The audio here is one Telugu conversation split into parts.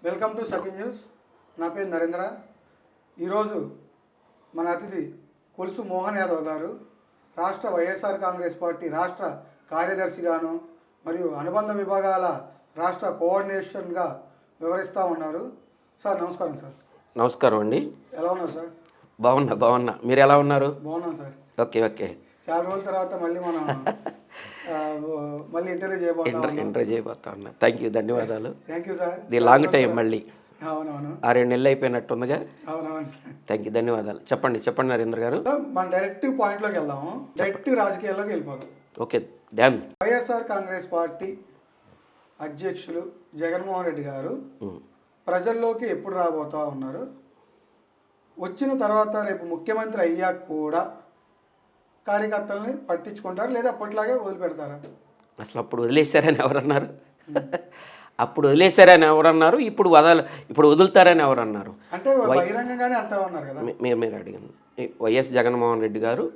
Welcome to Sakhi news. నా పేరు నరేంద్ర. ఈరోజు మన అతిథి కొలుసు మోహన్ యాదవ్ గారు రాష్ట్ర వైఎస్ఆర్ కాంగ్రెస్ పార్టీ రాష్ట్ర కార్యదర్శిగాను మరియు అనుబంధ విభాగాల రాష్ట్ర కోఆర్డినేషన్గా వివరిస్తూ ఉన్నారు. సార్ నమస్కారం. సార్ నమస్కారం అండి. ఎలా ఉన్నారు సార్? బాగున్నా. మీరు ఎలా ఉన్నారు? బాగున్నాం సార్. ఓకే. చాలా రోజుల తర్వాత మళ్ళీ ఇంటర్వ్యూ చేయబోతా ఉన్నా. థ్యాంక్ యూ, ధన్యవాదాలు. Thank you sir. ఇది లాంగ్ టైం, మళ్ళీ అవునవును 6-7 నెలలు అయిపోయినట్టుందిగా. అవునవును సార్. థ్యాంక్ యూ, ధన్యవాదాలు. చెప్పండి నరేంద్ర గారు. మనం డైరెక్ట్ పాయింట్లోకి వెళ్దాము. డైరెక్ట్ రాజకీయాల్లోకి వెళ్ళిపోదాం. Okay, dam. YSR Congress party అధ్యక్షులు జగన్మోహన్ రెడ్డి గారు ప్రజల్లోకి ఎప్పుడు రాబోతా ఉన్నారు? వచ్చిన తర్వాత రేపు ముఖ్యమంత్రి అయ్యాక కూడా కార్యకర్తలని పట్టించుకుంటారు లేదా అప్పట్లాగే వదిలిపెడతారా? అసలు అప్పుడు వదిలేశారని ఎవరన్నారు? అప్పుడు వదిలేశారని ఎవరన్నారు? ఇప్పుడు వదులుతారని ఎవరన్నారు? అంటే బహిరంగంగానే అంటా ఉన్నారు కదా. మీరు అడిగింది వైఎస్ జగన్మోహన్ రెడ్డి గారు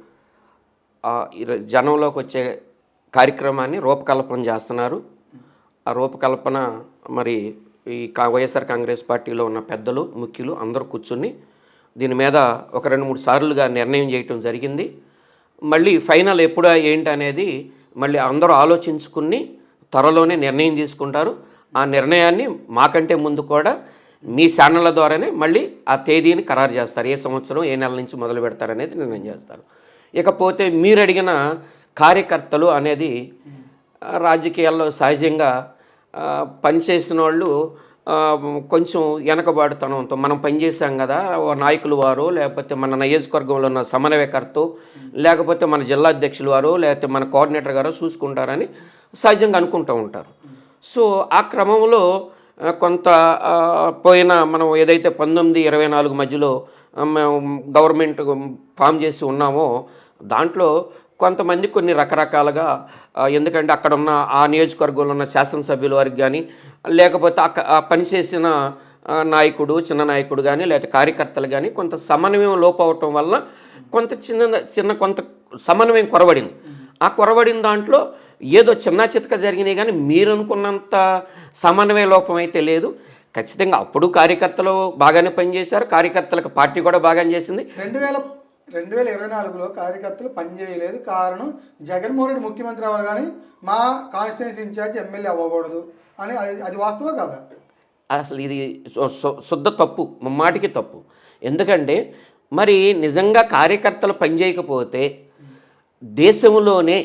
జనంలోకి వచ్చే కార్యక్రమాన్ని రూపకల్పన చేస్తున్నారు. ఆ రూపకల్పన మరి ఈ వైఎస్ఆర్ కాంగ్రెస్ పార్టీలో ఉన్న పెద్దలు, ముఖ్యులు అందరూ కూర్చుని దీని మీద ఒక 2-3 సార్లుగా నిర్ణయం చేయటం జరిగింది. మళ్ళీ ఫైనల్ ఎప్పుడు ఏంటి అనేది మళ్ళీ అందరూ ఆలోచించుకుని త్వరలోనే నిర్ణయం తీసుకుంటారు. ఆ నిర్ణయాన్ని మాకంటే ముందు కూడా మీ ఛానళ్ళ ద్వారానే మళ్ళీ ఆ తేదీని ఖరారు చేస్తారు. ఏ సంవత్సరం, ఏ నెల నుంచి మొదలు పెడతారనేది నిర్ణయం చేస్తారు. ఇకపోతే మీరు అడిగిన కార్యకర్తలు అనేది రాజకీయాల్లో సహజంగా పనిచేసిన వాళ్ళు కొంచెం వెనకబాటుతనంతో మనం పనిచేసాం కదా, నాయకులు వారు లేకపోతే మన నియోజకవర్గంలో ఉన్న సమన్వయకర్త లేకపోతే మన జిల్లా అధ్యక్షులు వారు లేకపోతే మన కోఆర్డినేటర్ గారు చూసుకుంటారని సహజంగా అనుకుంటూ ఉంటారు. సో ఆ క్రమంలో కొంత పోయిన మనం ఏదైతే 19-24 మధ్యలో గవర్నమెంట్ ఫామ్ చేసి ఉన్నామో దాంట్లో కొంతమంది కొన్ని రకరకాలుగా, ఎందుకంటే అక్కడ ఉన్న ఆ నియోజకవర్గంలో ఉన్న శాసనసభ్యుల వారికి కానీ లేకపోతే పనిచేసిన నాయకుడు, చిన్న నాయకుడు కానీ లేకపోతే కార్యకర్తలు కానీ కొంత సమన్వయం లోపవటం వల్ల కొంత సమన్వయం కొరవడింది. ఆ కొరవడిన దాంట్లో ఏదో చిన్న చితక జరిగినాయి కానీ మీరు అనుకున్నంత సమన్వయ లోపం అయితే లేదు. ఖచ్చితంగా అప్పుడు కార్యకర్తలు బాగానే పనిచేశారు, కార్యకర్తలకు పార్టీ కూడా బాగానే చేసింది. 2024లో కార్యకర్తలు పనిచేయలేదు. కారణం జగన్మోహన్ రెడ్డి ముఖ్యమంత్రి అవ్వాలి కానీ మా కాన్స్టిట్యున్సీ ఇన్ఛార్జ్ ఎమ్మెల్యే అవ్వకూడదు అని. అది వాస్తవం కాదా? అసలు ఇది శుద్ధ తప్పు, ముమ్మాటికి తప్పు. ఎందుకంటే మరి నిజంగా కార్యకర్తలు పనిచేయకపోతే దేశంలోనే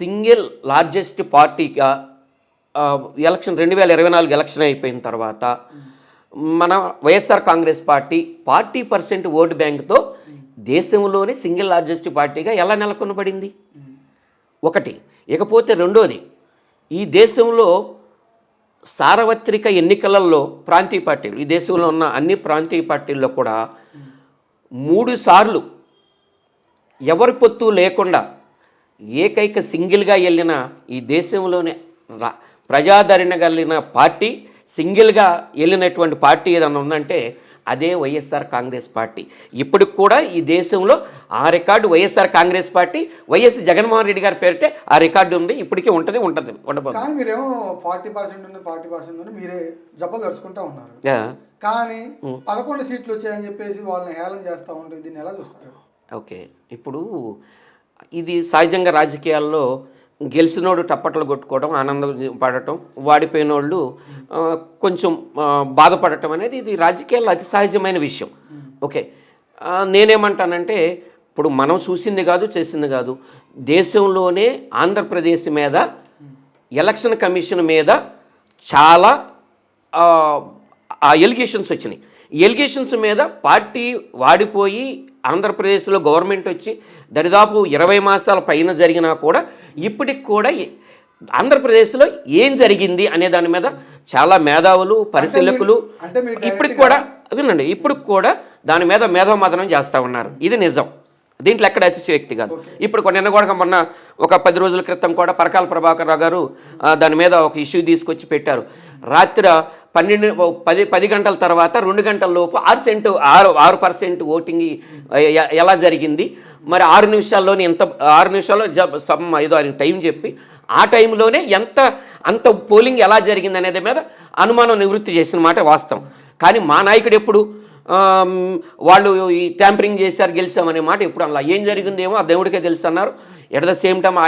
సింగిల్ లార్జెస్ట్ పార్టీగా ఎలక్షన్ 2024 ఎలక్షన్ అయిపోయిన తర్వాత మన వైఎస్ఆర్ కాంగ్రెస్ పార్టీ 40% ఓటు బ్యాంకుతో దేశంలోనే సింగిల్ లార్జెస్ట్ పార్టీగా ఎలా నెలకొనబడింది ఒకటి. ఇకపోతే రెండోది, ఈ దేశంలో సార్వత్రిక ఎన్నికలలో ప్రాంతీయ పార్టీలు, ఈ దేశంలో ఉన్న అన్ని ప్రాంతీయ పార్టీల్లో కూడా 3 సార్లు ఎవరి పొత్తు లేకుండా ఏకైక సింగిల్గా వెళ్ళిన ఈ దేశంలోనే ప్రజాదరణ కలిగిన పార్టీ, సింగిల్గా వెళ్ళినటువంటి పార్టీ ఏదన్నా ఉందంటే అదే వైఎస్ఆర్ కాంగ్రెస్ పార్టీ. ఇప్పటికి కూడా ఈ దేశంలో ఆ record YSR Congress party, YS Jaganmohan Reddy గారి పేరిటే ఆ రికార్డు ఉంది, ఇప్పటికీ ఉండబోతుంది. కానీ మీరేమో 40% ఉంది మీరే జబ్బలు తడుచుకుంటా ఉన్నారు. కానీ 11 సీట్లు వచ్చాయని చెప్పేసి వాళ్ళని హేళన చేస్తూ ఉంటుంది. దీన్ని ఎలా చూస్తారు? ఓకే, ఇప్పుడు ఇది సహజంగా రాజకీయాల్లో గెలిచినోడు టప్పట్లు కొట్టుకోవడం, ఆనందం పడటం, వాడిపోయినోళ్ళు కొంచెం బాధపడటం అనేది ఇది రాజకీయాల్లో అతి సహజమైన విషయం. ఓకే, నేనేమంటానంటే ఇప్పుడు మనం చూసింది కాదు, చేసింది కాదు, దేశంలోనే ఆంధ్రప్రదేశ్ మీద ఎలక్షన్ కమిషన్ మీద చాలా ఎలిగేషన్స్ వచ్చినాయి. ఎలిగేషన్స్ మీద పార్టీ వాడిపోయి ఆంధ్రప్రదేశ్లో గవర్నమెంట్ వచ్చి దరిదాపు 20 మాసాల పైన జరిగినా కూడా ఇప్పటికి కూడా ఆంధ్రప్రదేశ్లో ఏం జరిగింది అనే దాని మీద చాలా మేధావులు, పరిశీలకులు ఇప్పటికి కూడా వినండి, ఇప్పటికి కూడా దాని మీద మేధోమథనం చేస్తూ ఉన్నారు. ఇది నిజం, దీంట్లో ఎక్కడ అతిశయోక్తి కాదు. ఇప్పుడు నిన్న కూడా మొన్న ఒక 10 రోజుల క్రితం కూడా పరకాల ప్రభాకర్ రావు గారు దాని మీద ఒక ఇష్యూ తీసుకొచ్చి పెట్టారు. రాత్రి 10 గంటల తర్వాత 2 గంటల లోపు 6% ఓటింగ్ ఎలా జరిగింది, మరి 6 నిమిషాల్లోనే 6 నిమిషాల్లో ఏదో ఆయన టైం చెప్పి ఆ టైంలోనే అంత పోలింగ్ ఎలా జరిగింది అనేది మీద అనుమానం నివృత్తి చేసిన మాట వాస్తవం. కానీ మా నాయకుడు ఎప్పుడు వాళ్ళు ఈ ట్యాంపరింగ్ చేశారు గెలిచామనే మాట ఎప్పుడు అలా ఏం జరిగిందేమో ఆ దేవుడికే తెలుసు అన్నారు. ఎట్ ద సేమ్ టైం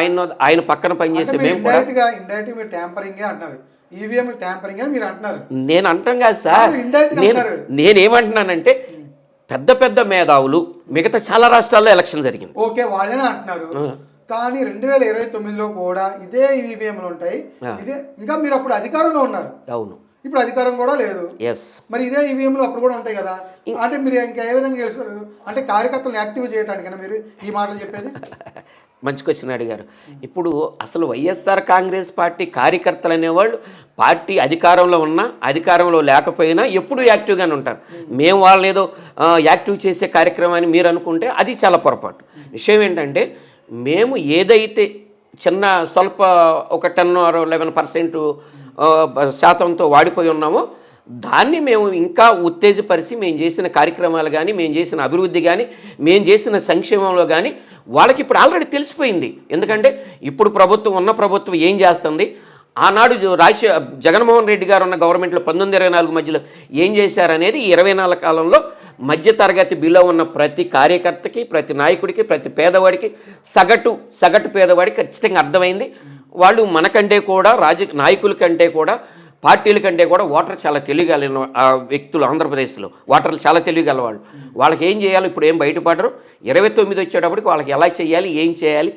ఆయన పక్కన పనిచేసే మేము కూడా ఇండైరెక్ట్ మీరు ట్యాంపరింగే అంటారు, ఈవీఎం ట్యాంపరింగ్ అని మీరు అంటున్నారు. నేను అంటాం కాదు సార్, నేనేమంటున్నానంటే పెద్ద పెద్ద మేధావులు మిగతా చాలా రాష్ట్రాల్లో ఎలక్షన్ జరిగింది, ఓకే వాళ్ళనే అంటున్నారు. కానీ 2029లో కూడా ఇదే ఈవీఎంలు ఉంటాయి, ఇదే ఇంకా మీరు అప్పుడు అధికారంలో ఉన్నారు. అవును, ఇప్పుడు అధికారం కూడా లేదు. ఎస్, మరి ఇదే ఈవీఎంలు అప్పుడు కూడా ఉంటాయి కదా. అంటే మీరు ఇంకా ఏ విధంగా గెలుస్తారు? అంటే కార్యకర్తలను యాక్టివ్ చేయడానికైనా మీరు ఈ మాటలు చెప్పేది? మంచి క్వశ్చన్ అడిగారు. ఇప్పుడు అసలు వైఎస్ఆర్ కాంగ్రెస్ పార్టీ కార్యకర్తలు అనేవాళ్ళు పార్టీ అధికారంలో ఉన్నా అధికారంలో లేకపోయినా ఎప్పుడూ యాక్టివ్గానే ఉంటారు. మేము వాళ్ళని ఏదో యాక్టివ్ చేసే కార్యక్రమాన్ని మీరు అనుకుంటే అది చాలా పొరపాటు. విషయం ఏంటంటే మేము ఏదైతే చిన్న స్వల్ప ఒక 10 or 11% శాతంతో వాడిపోయి ఉన్నామో దాన్ని మేము ఇంకా ఉత్తేజపరిచి మేము చేసిన కార్యక్రమాలు కానీ మేము చేసిన అభివృద్ధి కానీ మేము చేసిన సంక్షేమంలో కానీ వాళ్ళకి ఇప్పుడు ఆల్రెడీ తెలిసిపోయింది. ఎందుకంటే ఇప్పుడు ఉన్న ప్రభుత్వం ఏం చేస్తుంది, ఆనాడు జగన్మోహన్ రెడ్డి గారు ఉన్న గవర్నమెంట్లో 1924 మధ్యలో ఏం చేశారనేది 24 కాలంలో మధ్యతరగతి బిలో ఉన్న ప్రతి కార్యకర్తకి, ప్రతి నాయకుడికి, ప్రతి పేదవాడికి, సగటు పేదవాడికి ఖచ్చితంగా అర్థమైంది. వాళ్ళు మనకంటే కూడా నాయకుల కంటే కూడా పార్టీల కంటే కూడా ఓటర్ చాలా తెలియగలిగిన వ్యక్తులు. ఆంధ్రప్రదేశ్లో ఓటర్లు చాలా తెలియగలవాళ్ళు. వాళ్ళకి ఏం చేయాలి ఇప్పుడు ఏం బయటపడరు. 29 వచ్చేటప్పటికి వాళ్ళకి ఎలా చేయాలి, ఏం చేయాలి,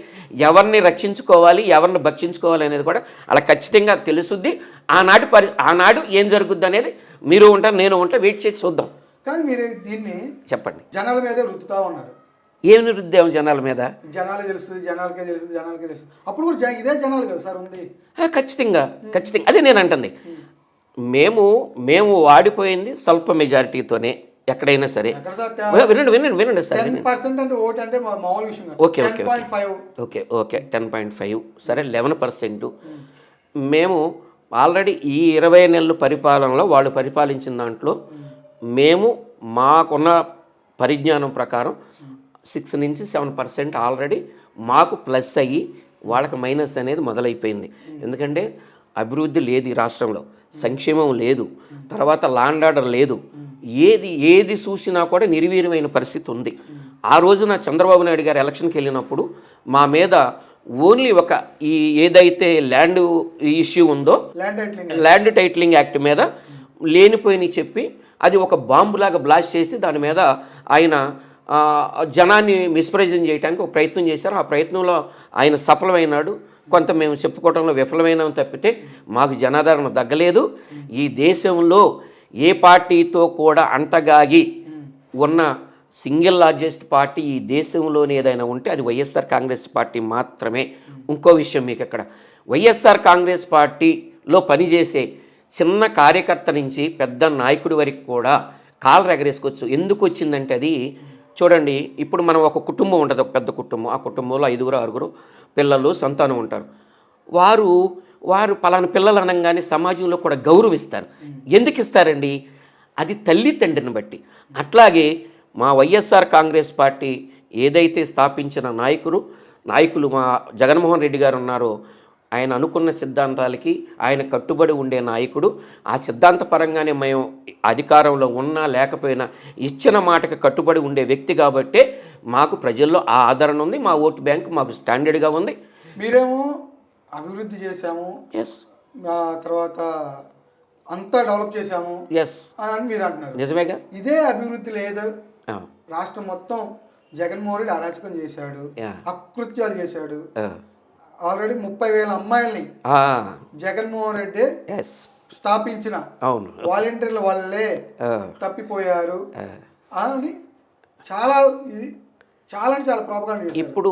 ఎవరిని రక్షించుకోవాలి, ఎవరిని భక్షించుకోవాలి అనేది కూడా వాళ్ళకి ఖచ్చితంగా తెలుసుద్ది. ఆనాడు ఏం జరుగుద్ది అనేది మీరు ఉంటారు, నేను ఉంటా, వెయిట్ చేసి చూద్దాం. కానీ మీరు దీన్ని చెప్పండి, జనాల మీద రుద్దుతా ఉన్నారు. ఏమి రుద్దాము జనాల మీద? జనాలకే తెలుస్తుంది. అప్పుడు కూడా ఇదే జనాలు కదా సార్ ఉంది. ఖచ్చితంగా అదే నేను అంటుంది. మేము వాడిపోయింది స్వల్ప మెజారిటీతోనే ఎక్కడైనా సరే. వినండి సార్. 10% అంటే ఓటు అంటే మామూలు విషయం. ఓకే 10.5 సరే 11%. మేము ఆల్రెడీ ఈ 20 నెలల పరిపాలనలో వాళ్ళు పరిపాలించిన దాంట్లో మేము మాకున్న పరిజ్ఞానం ప్రకారం 6 నుంచి 7% ఆల్రెడీ మాకు ప్లస్ అయ్యి వాళ్ళకి మైనస్ అనేది మొదలైపోయింది. ఎందుకంటే అభివృద్ధి లేదు ఈ రాష్ట్రంలో, సంక్షేమం లేదు, తర్వాత లాండ్ ఆర్డర్ లేదు, ఏది చూసినా కూడా నిర్వీర్యమైన పరిస్థితి ఉంది. ఆ రోజున చంద్రబాబు నాయుడు గారు ఎలక్షన్కి వెళ్ళినప్పుడు మా మీద ఓన్లీ ఏదైతే ల్యాండ్ ఇష్యూ ఉందో ల్యాండ్ టైటిలింగ్ యాక్ట్ మీద లేనిపోయినవి చెప్పి అది ఒక బాంబులాగా బ్లాస్ట్ చేసి దాని మీద ఆయన జనాన్ని మిస్ప్రెజెంట్ చేయడానికి ఒక ప్రయత్నం చేశారు. ఆ ప్రయత్నంలో ఆయన సఫలమైనాడు. కొంత మేము చెప్పుకోవడంలో విఫలమైనాం తప్పితే మాకు జనాదరణ తగ్గలేదు. ఈ దేశంలో ఏ పార్టీతో కూడా అంటగాగి ఉన్న సింగిల్ లార్జెస్ట్ పార్టీ ఈ దేశంలోనే ఏదైనా ఉంటే అది వైఎస్ఆర్ కాంగ్రెస్ పార్టీ మాత్రమే. ఇంకో విషయం మీకు ఇక్కడ, వైఎస్ఆర్ కాంగ్రెస్ పార్టీలో పనిచేసే చిన్న కార్యకర్త నుంచి పెద్ద నాయకుడి వరకు కూడా కాళ్ళు ఎగరేసుకోవచ్చు. ఎందుకు వచ్చిందంటే అది చూడండి, ఇప్పుడు మనం ఒక కుటుంబం ఉంటుంది, ఒక పెద్ద కుటుంబం. ఆ కుటుంబంలో 5-6 పిల్లలు సంతానం ఉంటారు. వారు పలానా పిల్లలు అనగానే సమాజంలో కూడా గౌరవిస్తారు. ఎందుకు ఇస్తారండి? అది తల్లి తండ్రిని బట్టి. అట్లాగే మా వైఎస్ఆర్ కాంగ్రెస్ పార్టీ ఏదైతే స్థాపించిన నాయకులు మా జగన్మోహన్ రెడ్డి గారు ఉన్నారో ఆయన అనుకున్న సిద్ధాంతాలకి ఆయన కట్టుబడి ఉండే నాయకుడు. ఆ సిద్ధాంతపరంగానే మేము అధికారంలో ఉన్నా లేకపోయినా ఇచ్చిన మాటకి కట్టుబడి ఉండే వ్యక్తి కాబట్టే మాకు ప్రజల్లో ఆ ఆదరణ ఉంది. మా ఓటు బ్యాంక్ మాకు స్టాండర్డ్గా ఉంది. మీరేమో అభివృద్ధి చేశాము, తర్వాత అంతా డెవలప్ చేశాము అని మీరు అంటున్నారు. నిజమేగా? ఇదే అభివృద్ధి లేదు, రాష్ట్రం మొత్తం జగన్మోహన్ రెడ్డి అరాచకం చేశాడు, అకృత్యాలు చేశాడు. ఆల్రెడీ 30,000 అమ్మాయిల్ని జగన్మోహన్ రెడ్డి స్థాపించిన వాలంటీర్ల వల్లే తప్పిపోయారు అని చాలా అంటే చాలా ప్రాపగాండా చేశారు. ఇప్పుడు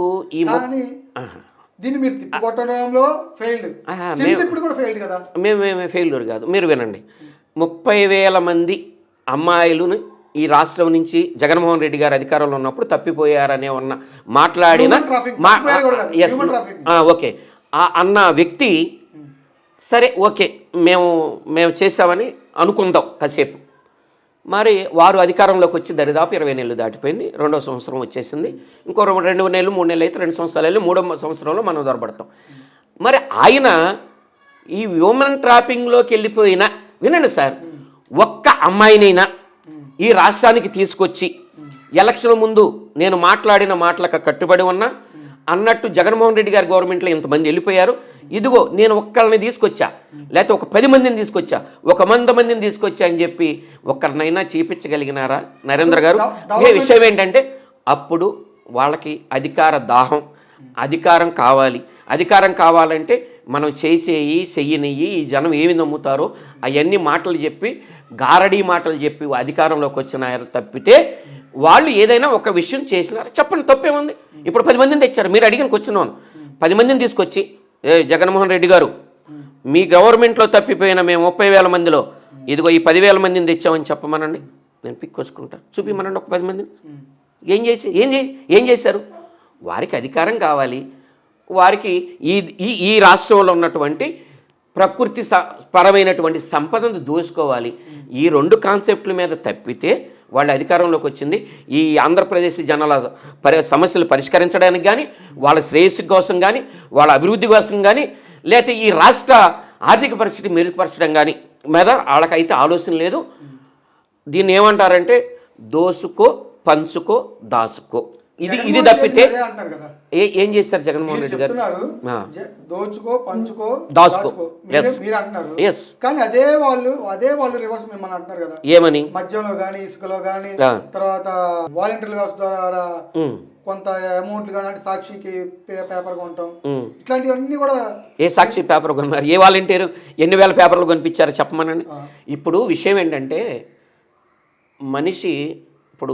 దీన్ని మీరు తిప్పికొట్టడంలో ఫెయిల్డ్, ఇప్పుడు కూడా ఫెయిల్డ్ కదా. మేము ఫెయిల్యూర్ కాదు. మీరు వినండి, 30,000 మంది అమ్మాయిలను ఈ రాష్ట్రం నుంచి జగన్మోహన్ రెడ్డి గారు అధికారంలో ఉన్నప్పుడు తప్పిపోయారనే మాట్లాడిన ఓకే అన్న వ్యక్తి సరే ఓకే మేము చేసామని అనుకుందాం కాసేపు. మరి వారు అధికారంలోకి వచ్చి దరిదాపు 20 నెలలు దాటిపోయింది, 2వ సంవత్సరం వచ్చేసింది. ఇంకో 2 నెలలు 3 నెలలు అయితే 2 సంవత్సరాలు వెళ్ళి 3వ సంవత్సరంలో మనం దొరబడతాం. మరి ఆయన ఈ హ్యూమన్ ట్రాపింగ్లోకి వెళ్ళిపోయిన వినండి సార్, ఒక్క అమ్మాయినైనా ఈ రాష్ట్రానికి తీసుకొచ్చి ఎలక్షన్ ముందు నేను మాట్లాడిన మాటలకు కట్టుబడి ఉన్నా అన్నట్టు జగన్మోహన్ రెడ్డి గారి గవర్నమెంట్లో ఇంతమంది వెళ్ళిపోయారు, ఇదిగో నేను ఒక్కరిని తీసుకొచ్చా, లేకపోతే ఒక 10 మందిని తీసుకొచ్చా, 100 మందిని తీసుకొచ్చా అని చెప్పి ఒక్కరినైనా చూపించగలిగినారా నరేంద్ర గారు? ఏ విషయం ఏంటంటే అప్పుడు వాళ్ళకి అధికార దాహం, అధికారం కావాలి. అధికారం కావాలంటే మనం చేసేయి చెయ్యనియ్యి ఈ జనం ఏమి నమ్ముతారో అవన్నీ మాటలు చెప్పి గారడీ మాటలు చెప్పి అధికారంలోకి వచ్చినారు తప్పితే వాళ్ళు ఏదైనా ఒక విషయం చేసినారు చెప్పండి, తప్పేముంది? ఇప్పుడు 10 మందిని తెచ్చారు, మీరు అడిగిన కూర్చున్నాను 10 మందిని తీసుకొచ్చి జగన్మోహన్ రెడ్డి గారు మీ గవర్నమెంట్లో తప్పిపోయిన మేము 30,000 మందిలో ఇదిగో ఈ 10,000 మందిని తెచ్చామని చెప్పమనండి, నేను పిక్కొచ్చుకుంటా, చూపిమనండి ఒక 10 మందిని. ఏం చేశారు? వారికి అధికారం కావాలి, వారికి ఈ రాష్ట్రంలో ఉన్నటువంటి ప్రకృతి పరమైనటువంటి సంపదను దోసుకోవాలి. ఈ 2 కాన్సెప్ట్ల మీద తప్పితే వాళ్ళ అధికారంలోకి వచ్చింది ఈ ఆంధ్రప్రదేశ్ జనాల సమస్యలు పరిష్కరించడానికి కానీ, వాళ్ళ శ్రేయస్సు కోసం కానీ, వాళ్ళ అభివృద్ధి కోసం కానీ, లేకపోతే ఈ రాష్ట్ర ఆర్థిక పరిస్థితి మెరుగుపరచడం కానీ మీద వాళ్ళకైతే ఆలోచన లేదు. దీన్ని ఏమంటారంటే దోసుకో పంచుకో దాసుకో, ఇది తప్పితే ఏం చేశారు జగన్మోహన్ రెడ్డి గారు? దోచుకో పంచుకో దాచుకో మీరు అంటున్నారు, కానీ అదే వాళ్ళు రివర్స్ మిమ్మల్ని అంటున్నారు కదా, ఏమని? మద్యంలో గానీ ఇసుకలో గానీ తర్వాత వాలంటీర్ వ్యవస్థ ద్వారా కొంత అమౌంట్ కానీ, అంటే సాక్షికి పేపర్ కొనటం, ఇట్లాంటివన్నీ కూడా. ఏ సాక్షి పేపర్ కొన్నారు? ఏ వాలంటీర్ ఎన్ని వేల పేపర్లు కొనిపించారో చెప్పమనండి. ఇప్పుడు విషయం ఏంటంటే మనిషి ఇప్పుడు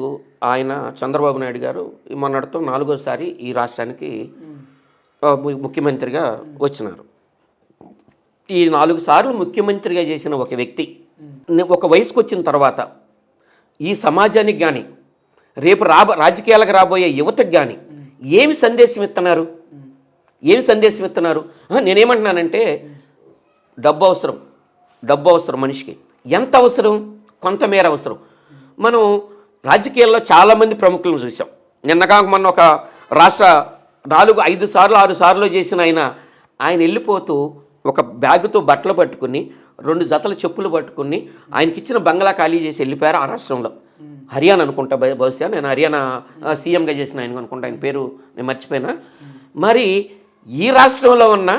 ఆయన చంద్రబాబు నాయుడు గారు మొన్నటితో 4వసారి ఈ రాష్ట్రానికి ముఖ్యమంత్రిగా వచ్చినారు. ఈ 4 సార్లు ముఖ్యమంత్రిగా చేసిన ఒక వ్యక్తి ఒక వయసుకు వచ్చిన తర్వాత ఈ సమాజానికి కానీ రేపు రాజకీయాలకు రాబోయే యువతకు కానీ ఏమి సందేశం ఇస్తున్నారు? నేనేమంటున్నానంటే డబ్బు అవసరం మనిషికి. ఎంత అవసరం? కొంతమేర అవసరం. మనం రాజకీయాల్లో చాలామంది ప్రముఖులను చూసాం. నిన్నగాక మొన్న ఒక రాష్ట్ర 4, 5 సార్లు 6 సార్లు చేసిన ఆయన వెళ్ళిపోతూ ఒక బ్యాగుతో బట్టలు పట్టుకుని 2 జతల చెప్పులు పట్టుకుని ఆయనకిచ్చిన బంగ్లా ఖాళీ చేసి వెళ్ళిపోయారు ఆ రాష్ట్రంలో. హర్యానా అనుకుంటా, బహుశా నేను హర్యానా సీఎంగా చేసిన ఆయన అనుకుంటా, ఆయన పేరు నేను మర్చిపోయినా. మరి ఈ రాష్ట్రంలో ఉన్న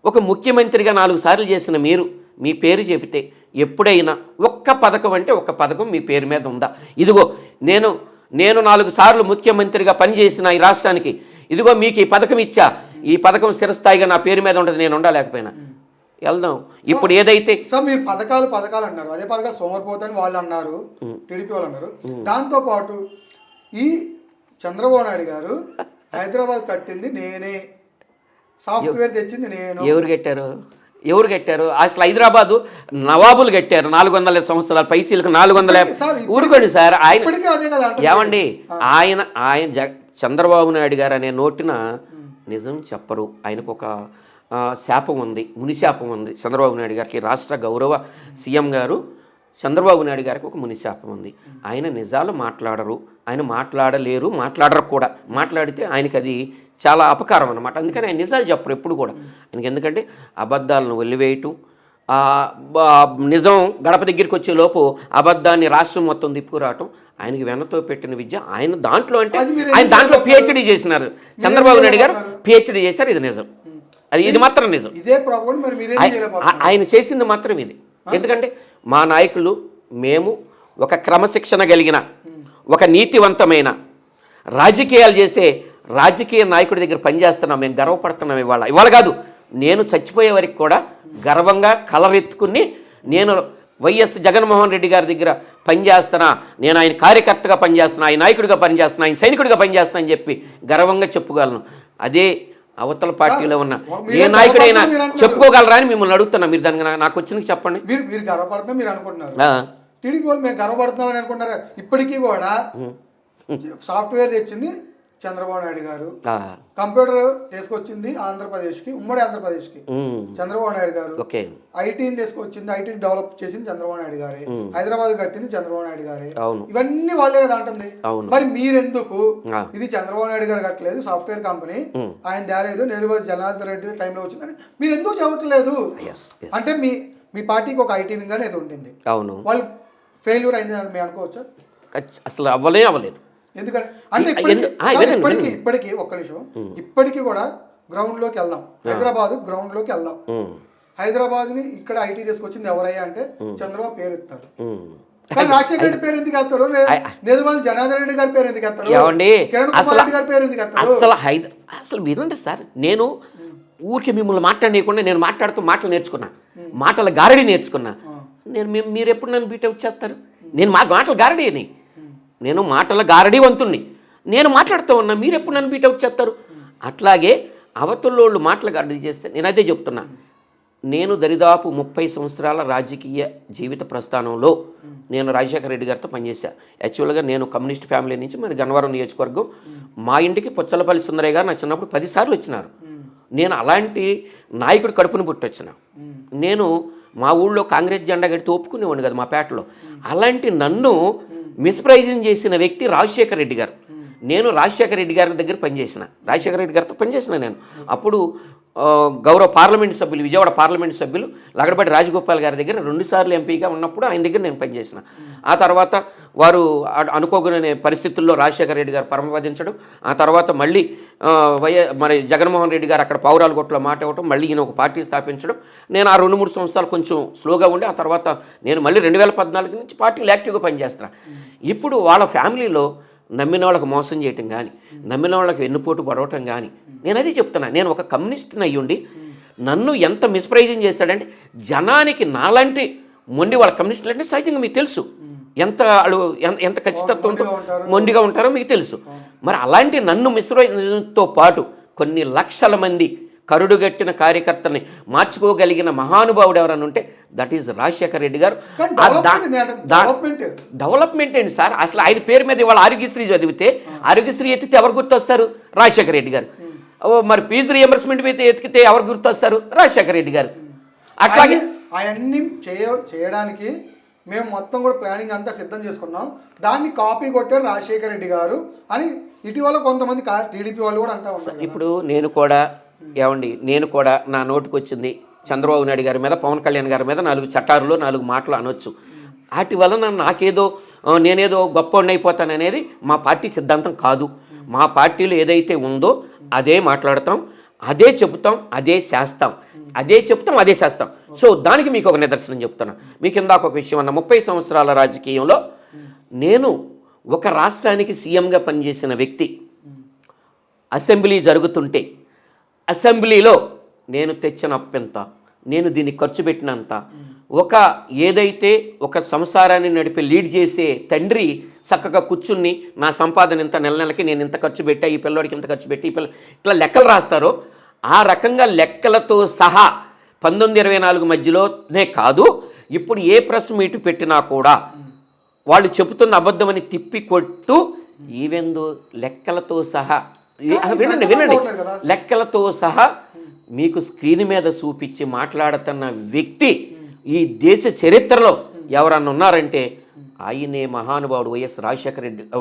ఒక ముఖ్యమంత్రిగా 4 సార్లు చేసిన మీరు మీ పేరు చెబితే ఎప్పుడైనా ఒక్క పథకం అంటే ఒక్క పథకం మీ పేరు మీద ఉందా? ఇదిగో నేను 4 సార్లు ముఖ్యమంత్రిగా పనిచేసిన ఈ రాష్ట్రానికి, ఇదిగో మీకు ఈ పథకం ఇచ్చా, ఈ పథకం స్థిరస్థాయిగా నా పేరు మీద ఉంటుంది, నేను ఉండలేకపోయినా. వెళ్దాం. ఇప్పుడు ఏదైతే సార్ మీరు పథకాలు అన్నారు, అదే పథకాలు సోమరిపోతని వాళ్ళు అన్నారు, టీడీపీ వాళ్ళు అన్నారు. దాంతోపాటు ఈ చంద్రబాబు నాయుడు గారు హైదరాబాద్ కట్టింది నేనే, సాఫ్ట్వేర్ తెచ్చింది నేను. ఎవరు కట్టారు? అసలు హైదరాబాదు నవాబులు కట్టారు 400 సంవత్సరాల పైచీలకు 400. ఊరుకోండి సార్. ఏమండి ఆయన చంద్రబాబు నాయుడు గారు అనే నోటిన నిజం చెప్పరు. ఆయనకు ఒక శాపం ఉంది, మునిశాపం ఉంది. చంద్రబాబు నాయుడు గారికి రాష్ట్ర గౌరవ సీఎం గారు చంద్రబాబు నాయుడు గారికి ఒక మునిశాపం ఉంది. ఆయన నిజాలు మాట్లాడరు, ఆయన మాట్లాడలేరు, మాట్లాడరు కూడా. మాట్లాడితే ఆయనకి అది చాలా అపకారం అన్నమాట. అందుకని ఆయన నిజాలు చెప్పరు ఎప్పుడు కూడా. ఆయనకి ఎందుకంటే అబద్ధాలను వదిలివేయటం, నిజం గడప దగ్గరికి వచ్చే లోపు అబద్ధాన్ని రాష్ట్రం మొత్తం తిప్పుకురావటం ఆయనకి వెన్నతో పెట్టిన విద్య. ఆయన దాంట్లో అంటే ఆయన దాంట్లో పిహెచ్డీ చేసినారు. చంద్రబాబు నాయుడు గారు పిహెచ్డీ చేశారు, ఇది నిజం. ఇది మాత్రం నిజం. ఆయన చేసింది మాత్రం ఇది. ఎందుకంటే మా నాయకులు మేము ఒక క్రమశిక్షణ కలిగిన ఒక నీతివంతమైన రాజకీయాలు చేసే రాజకీయ నాయకుడి దగ్గర పనిచేస్తున్నాం. మేము గర్వపడుతున్నాం. ఇవాళ కాదు, నేను చచ్చిపోయే వరకు కూడా గర్వంగా కలరెత్తుకుని నేను వైఎస్ జగన్మోహన్ రెడ్డి గారి దగ్గర పనిచేస్తున్నా, నేను ఆయన కార్యకర్తగా పనిచేస్తున్నా, ఆయన నాయకుడిగా పనిచేస్తున్నా, ఆయన సైనికుడిగా పనిచేస్తున్నా అని చెప్పి గర్వంగా చెప్పుకోగలను. అదే అవతల పార్టీలో ఉన్న ఏ నాయకుడైనా చెప్పుకోగలరా అని మిమ్మల్ని అడుగుతున్నా. మీరు దానికి నాకు వచ్చింది చెప్పండి. మీరు గర్వపడుతున్నా మీరు అనుకుంటున్నారు, టీడీపీ వాళ్ళు మేము గర్వపడుతున్నామని అనుకుంటారు. ఇప్పటికీ కూడా సాఫ్ట్వేర్ తెచ్చింది చంద్రబాబు నాయుడు గారు, కంప్యూటర్ తీసుకొచ్చింది ఆంధ్రప్రదేశ్కి, ఉమ్మడి ఆంధ్రప్రదేశ్కి చంద్రబాబు నాయుడు గారు, ఐటీని తీసుకొచ్చింది, ఐటీని డెవలప్ చేసింది చంద్రబాబు నాయుడు గారే, హైదరాబాద్ కట్టింది చంద్రబాబు నాయుడు గారే. ఇవన్నీ వాళ్ళే కదా అంటుంది. మరి మీరెందుకు ఇది చంద్రబాబు నాయుడు గారు కట్టలేదు, సాఫ్ట్వేర్ కంపెనీ ఆయన తేలేదు, నెల్లూరు జనార్దన్ రెడ్డి టైంలో వచ్చిందని మీరు ఎందుకు చెప్పట్లేదు? అంటే మీ పార్టీకి ఒక ఐటీ వింగ్ అనేది ఉంటుంది. అవును. వాళ్ళు ఫెయిల్యూర్ అయింది అని మేము అనుకోవచ్చా? అసలు అవ్వలేదు. ఎందుకని అంటే ఇప్పటికీ ఒక్క నిమిషం, ఇప్పటికీ కూడా గ్రౌండ్లోకి వెళ్దాం, హైదరాబాద్ గ్రౌండ్లోకి వెళ్దాం. హైదరాబాద్ని ఇక్కడ ఐటీ తీసుకొచ్చింది ఎవరయ్యా అంటే చంద్రబాబు పేరు ఎత్తారు. కానీ రాజశేఖర రెడ్డి పేరు ఎందుకు ఎత్తారు? నిర్మల్ జనార్దన్ రెడ్డి గారి పేరు ఎందుకు ఎత్తారు? కిరణ్ కుమార్ రెడ్డి గారి పేరు ఎందుకు ఎత్తారు? అసలు వినండి సార్, నేను ఊరికి మిమ్మల్ని మాట్లాడనీయకుండా నేను మాటలు నేర్చుకున్నా, మాటల గారడీ నేర్చుకున్నా. మీరు ఎప్పుడు నన్ను బీటౌట్ చేస్తారు? నేను మాటల గారడీ అని, నేను మాటల గారడీ వంతుణ్ణి, నేను మాట్లాడుతూ ఉన్నా, మీరు ఎప్పుడు నన్ను బీటౌట్ చేస్తారు? అట్లాగే అవతలోళ్ళు మాటలు గారడీ చేస్తే నేను అదే చెప్తున్నా. నేను దరిదాపు 30 సంవత్సరాల రాజకీయ జీవిత ప్రస్థానంలో నేను రాజశేఖర రెడ్డి గారితో పనిచేశాను. యాక్చువల్గా నేను కమ్యూనిస్ట్ ఫ్యామిలీ నుంచి మాది గన్నవరం నియోజకవర్గం. మా ఇంటికి పుచ్చలపల్లి సుందరయ్య గారు నా చిన్నప్పుడు 10 సార్లు వచ్చినారు. నేను అలాంటి నాయకుడు కడుపును పుట్టొచ్చిన. నేను మా ఊళ్ళో కాంగ్రెస్ జెండా కడితే ఒప్పుకునేవాడిని కదా మా పేటలో. అలాంటి నన్ను మిస్ప్రైజింగ్ చేసిన వ్యక్తి రాజశేఖర రెడ్డి గారు. నేను రాజశేఖర రెడ్డి గారి దగ్గర పనిచేసిన, రాజశేఖర రెడ్డి గారితో పనిచేసిన. నేను అప్పుడు గౌరవ పార్లమెంట్ సభ్యులు, విజయవాడ పార్లమెంట్ సభ్యులు లగడపాటి రాజగోపాల్ గారి దగ్గర 2 సార్లు ఎంపీగా ఉన్నప్పుడు ఆయన దగ్గర నేను పనిచేసిన. ఆ తర్వాత వారు అనుకోకునే పరిస్థితుల్లో రాజశేఖర రెడ్డి గారు పరమపదించడం, ఆ తర్వాత మళ్ళీ మరి జగన్మోహన్ రెడ్డి గారు అక్కడ పావురాలగొట్టలో మాట ఇవ్వడం, మళ్ళీ ఈయన ఒక పార్టీ స్థాపించడం. నేను ఆ 2-3 సంవత్సరాలు కొంచెం స్లోగా ఉండి ఆ తర్వాత నేను మళ్ళీ 2014 నుంచి పార్టీలు యాక్టివ్గా పనిచేస్తున్నాను. ఇప్పుడు వాళ్ళ ఫ్యామిలీలో నమ్మిన వాళ్ళకి మోసం చేయటం కానీ, నమ్మిన వాళ్ళకి వెన్నుపోటు పడవటం కానీ, నేను అదే చెప్తున్నా. నేను ఒక కమ్యూనిస్ట్ని అయ్యుండి నన్ను ఎంత మిస్ప్రైజింగ్ చేశాడంటే, జనానికి నాలాంటి మొండి వాళ్ళ కమ్యూనిస్టులు అంటే సహజంగా మీకు తెలుసు ఎంత వాళ్ళు ఎంత ఖచ్చితత్వంతో మొండిగా ఉంటారో మీకు తెలుసు. మరి అలాంటి నన్ను మిస్ప్రైజింగ్తో పాటు కొన్ని లక్షల మంది కరుడుగట్టిన కార్యకర్తల్ని మార్చుకోగలిగిన మహానుభావుడు ఎవరన్నా ఉంటే దట్ ఈజ్ రాజశేఖర రెడ్డి గారు. డెవలప్మెంట్ ఏంటి సార్? అసలు ఆయన పేరు మీద ఇవాళ ఆరోగ్యశ్రీ చదివితే, ఆరోగ్యశ్రీ ఎత్తితే ఎవరు గుర్తొస్తారు? రాజశేఖర రెడ్డి గారు. మరి ఫీజు రియంబర్స్మెంట్ మీద ఎత్తికితే ఎవరు గుర్తొస్తారు? రాజశేఖర రెడ్డి గారు. అట్లాగే అవన్నీ చేయడానికి మేము మొత్తం కూడా ప్లానింగ్ అంతా సిద్ధం చేసుకున్నాం, దాన్ని కాపీ కొట్టారు రాజశేఖర రెడ్డి గారు అని ఇటీవల కొంతమంది టీడీపీ వాళ్ళు కూడా అంటా ఉంటారు. ఇప్పుడు నేను కూడా నా నోటికి వచ్చింది చంద్రబాబు నాయుడు గారి మీద, పవన్ కళ్యాణ్ గారి మీద 4 చట్టారులో 4 మాటలు అనొచ్చు. వాటి వలన నేనేదో గొప్పవాడిని అయిపోతాననేది మా పార్టీ సిద్ధాంతం కాదు. మా పార్టీలో ఏదైతే ఉందో అదే మాట్లాడతాం, అదే చెబుతాం, అదే చేస్తాం, అదే చెప్తాం, అదే చేస్తాం. సో దానికి మీకు ఒక నిదర్శనం చెప్తున్నా. మీకు ఇందాక ఒక విషయం అన్న, 30 సంవత్సరాల రాజకీయంలో నేను ఒక రాష్ట్రానికి సీఎంగా పనిచేసిన వ్యక్తి. అసెంబ్లీ జరుగుతుంటే అసెంబ్లీలో నేను తెచ్చిన అప్పెంత, నేను దీన్ని ఖర్చు పెట్టినంత, ఏదైతే ఒక సంసారాన్ని నడిపి లీడ్ చేసే తండ్రి చక్కగా కూర్చుని నా సంపాదన ఇంత, నెల నెలకి నేను ఇంత ఖర్చు పెట్టా, ఈ పిల్లవాడికి ఇంత ఖర్చు పెట్టి, ఇట్లా లెక్కలు రాస్తారో ఆ రకంగా లెక్కలతో సహా 1924 మధ్యలోనే కాదు, ఇప్పుడు ఏ ప్రెస్ మీట్ పెట్టినా కూడా వాళ్ళు చెబుతున్న అబద్ధమని తిప్పి కొట్టు, ఈవెందో లెక్కలతో సహా వినండి లెక్కలతో సహా మీకు స్క్రీన్ మీద చూపించి మాట్లాడుతున్న వ్యక్తి ఈ దేశ చరిత్రలో ఎవరన్నా ఉన్నారంటే ఆయనే మహానుభావుడు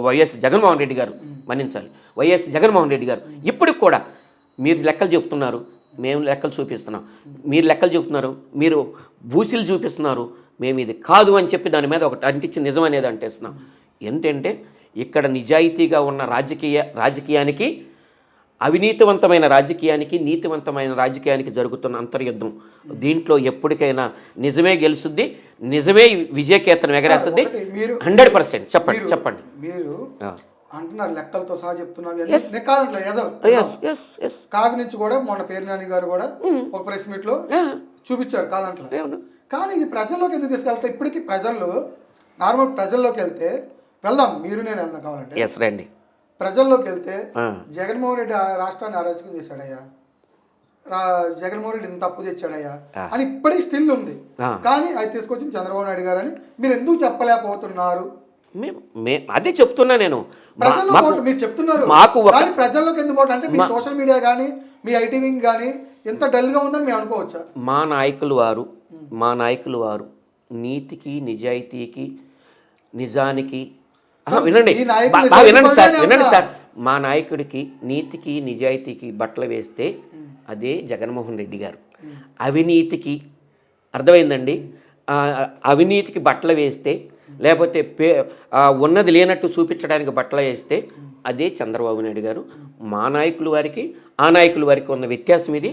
వైఎస్ జగన్మోహన్ రెడ్డి గారు. మన్నించాలి, వైఎస్ జగన్మోహన్ రెడ్డి గారు. ఇప్పటికి కూడా మీరు లెక్కలు చెప్తున్నారు, మేము లెక్కలు చూపిస్తున్నాం, మీరు లెక్కలు చెప్తున్నారు, మీరు బూసిలు చూపిస్తున్నారు, మేము ఇది కాదు అని చెప్పి దాని మీద ఒకటి అంటించి నిజం అనేది అంటేస్తున్నాం. ఏంటంటే ఇక్కడ నిజాయితీగా ఉన్న రాజకీయానికి, అవినీతివంతమైన రాజకీయానికి, నీతివంతమైన రాజకీయానికి జరుగుతున్న అంతర్యుద్ధం. దీంట్లో ఎప్పటికైనా నిజమే గెలుస్తుంది, నిజమే విజయకేతనం ఎగరేస్తుంది 100%. చెప్పండి. మీరు అంటున్నారు లెక్కలతో సహా చెప్తున్నారు కాదు నుంచి కూడా మొన్న పేర్నాని గారు కూడా ఒక ప్రెస్ మీట్ లో చూపించారు కాదంట్లో. కానీ ఇది ప్రజల్లోకి ఎందుకు తీసుకెళ్తా? ఇప్పటికీ నార్మల్ ప్రజల్లోకి వెళ్దాం, మీరు నేను వెళ్దాం కావాలంటే రండి. ప్రజల్లోకి వెళ్తే జగన్మోహన్ రెడ్డి రాష్ట్రాన్ని అరాచకం చేశాడయ్యా, జగన్మోహన్ రెడ్డి ఇంత తప్పు తెచ్చాడయ్యా అని ఇప్పటికీ స్టిల్ ఉంది. కానీ అది తీసుకొచ్చింది చంద్రబాబు నాయుడు గారు అని మీరు ఎందుకు చెప్పలేకపోతున్నారు? అదే చెప్తున్నా నేను. మీరు చెప్తున్నారు ప్రజల్లోకి ఎందుకు పోవట్లేదు అంటే మీ సోషల్ మీడియా కానీ మీ ఐటీ వింగ్ కానీ ఎంత డల్గా ఉందని మేము అనుకోవచ్చా? మా నాయకులు వారు నీతికి, నిజాయితీకి, నిజానికి వినండి సార్, మా నాయకుడికి నీతికి, నిజాయితీకి బట్టలు వేస్తే అదే జగన్మోహన్ రెడ్డి గారు. అవినీతికి, అర్థమైందండి. ఆ, అవినీతికి బట్టలు వేస్తే, లేకపోతే ఉన్నది లేనట్టు చూపించడానికి బట్టలు వేస్తే అదే చంద్రబాబు నాయుడు గారు. మా నాయకుల వారికి ఆ నాయకుల వారికి ఉన్న వ్యత్యాసం ఇది.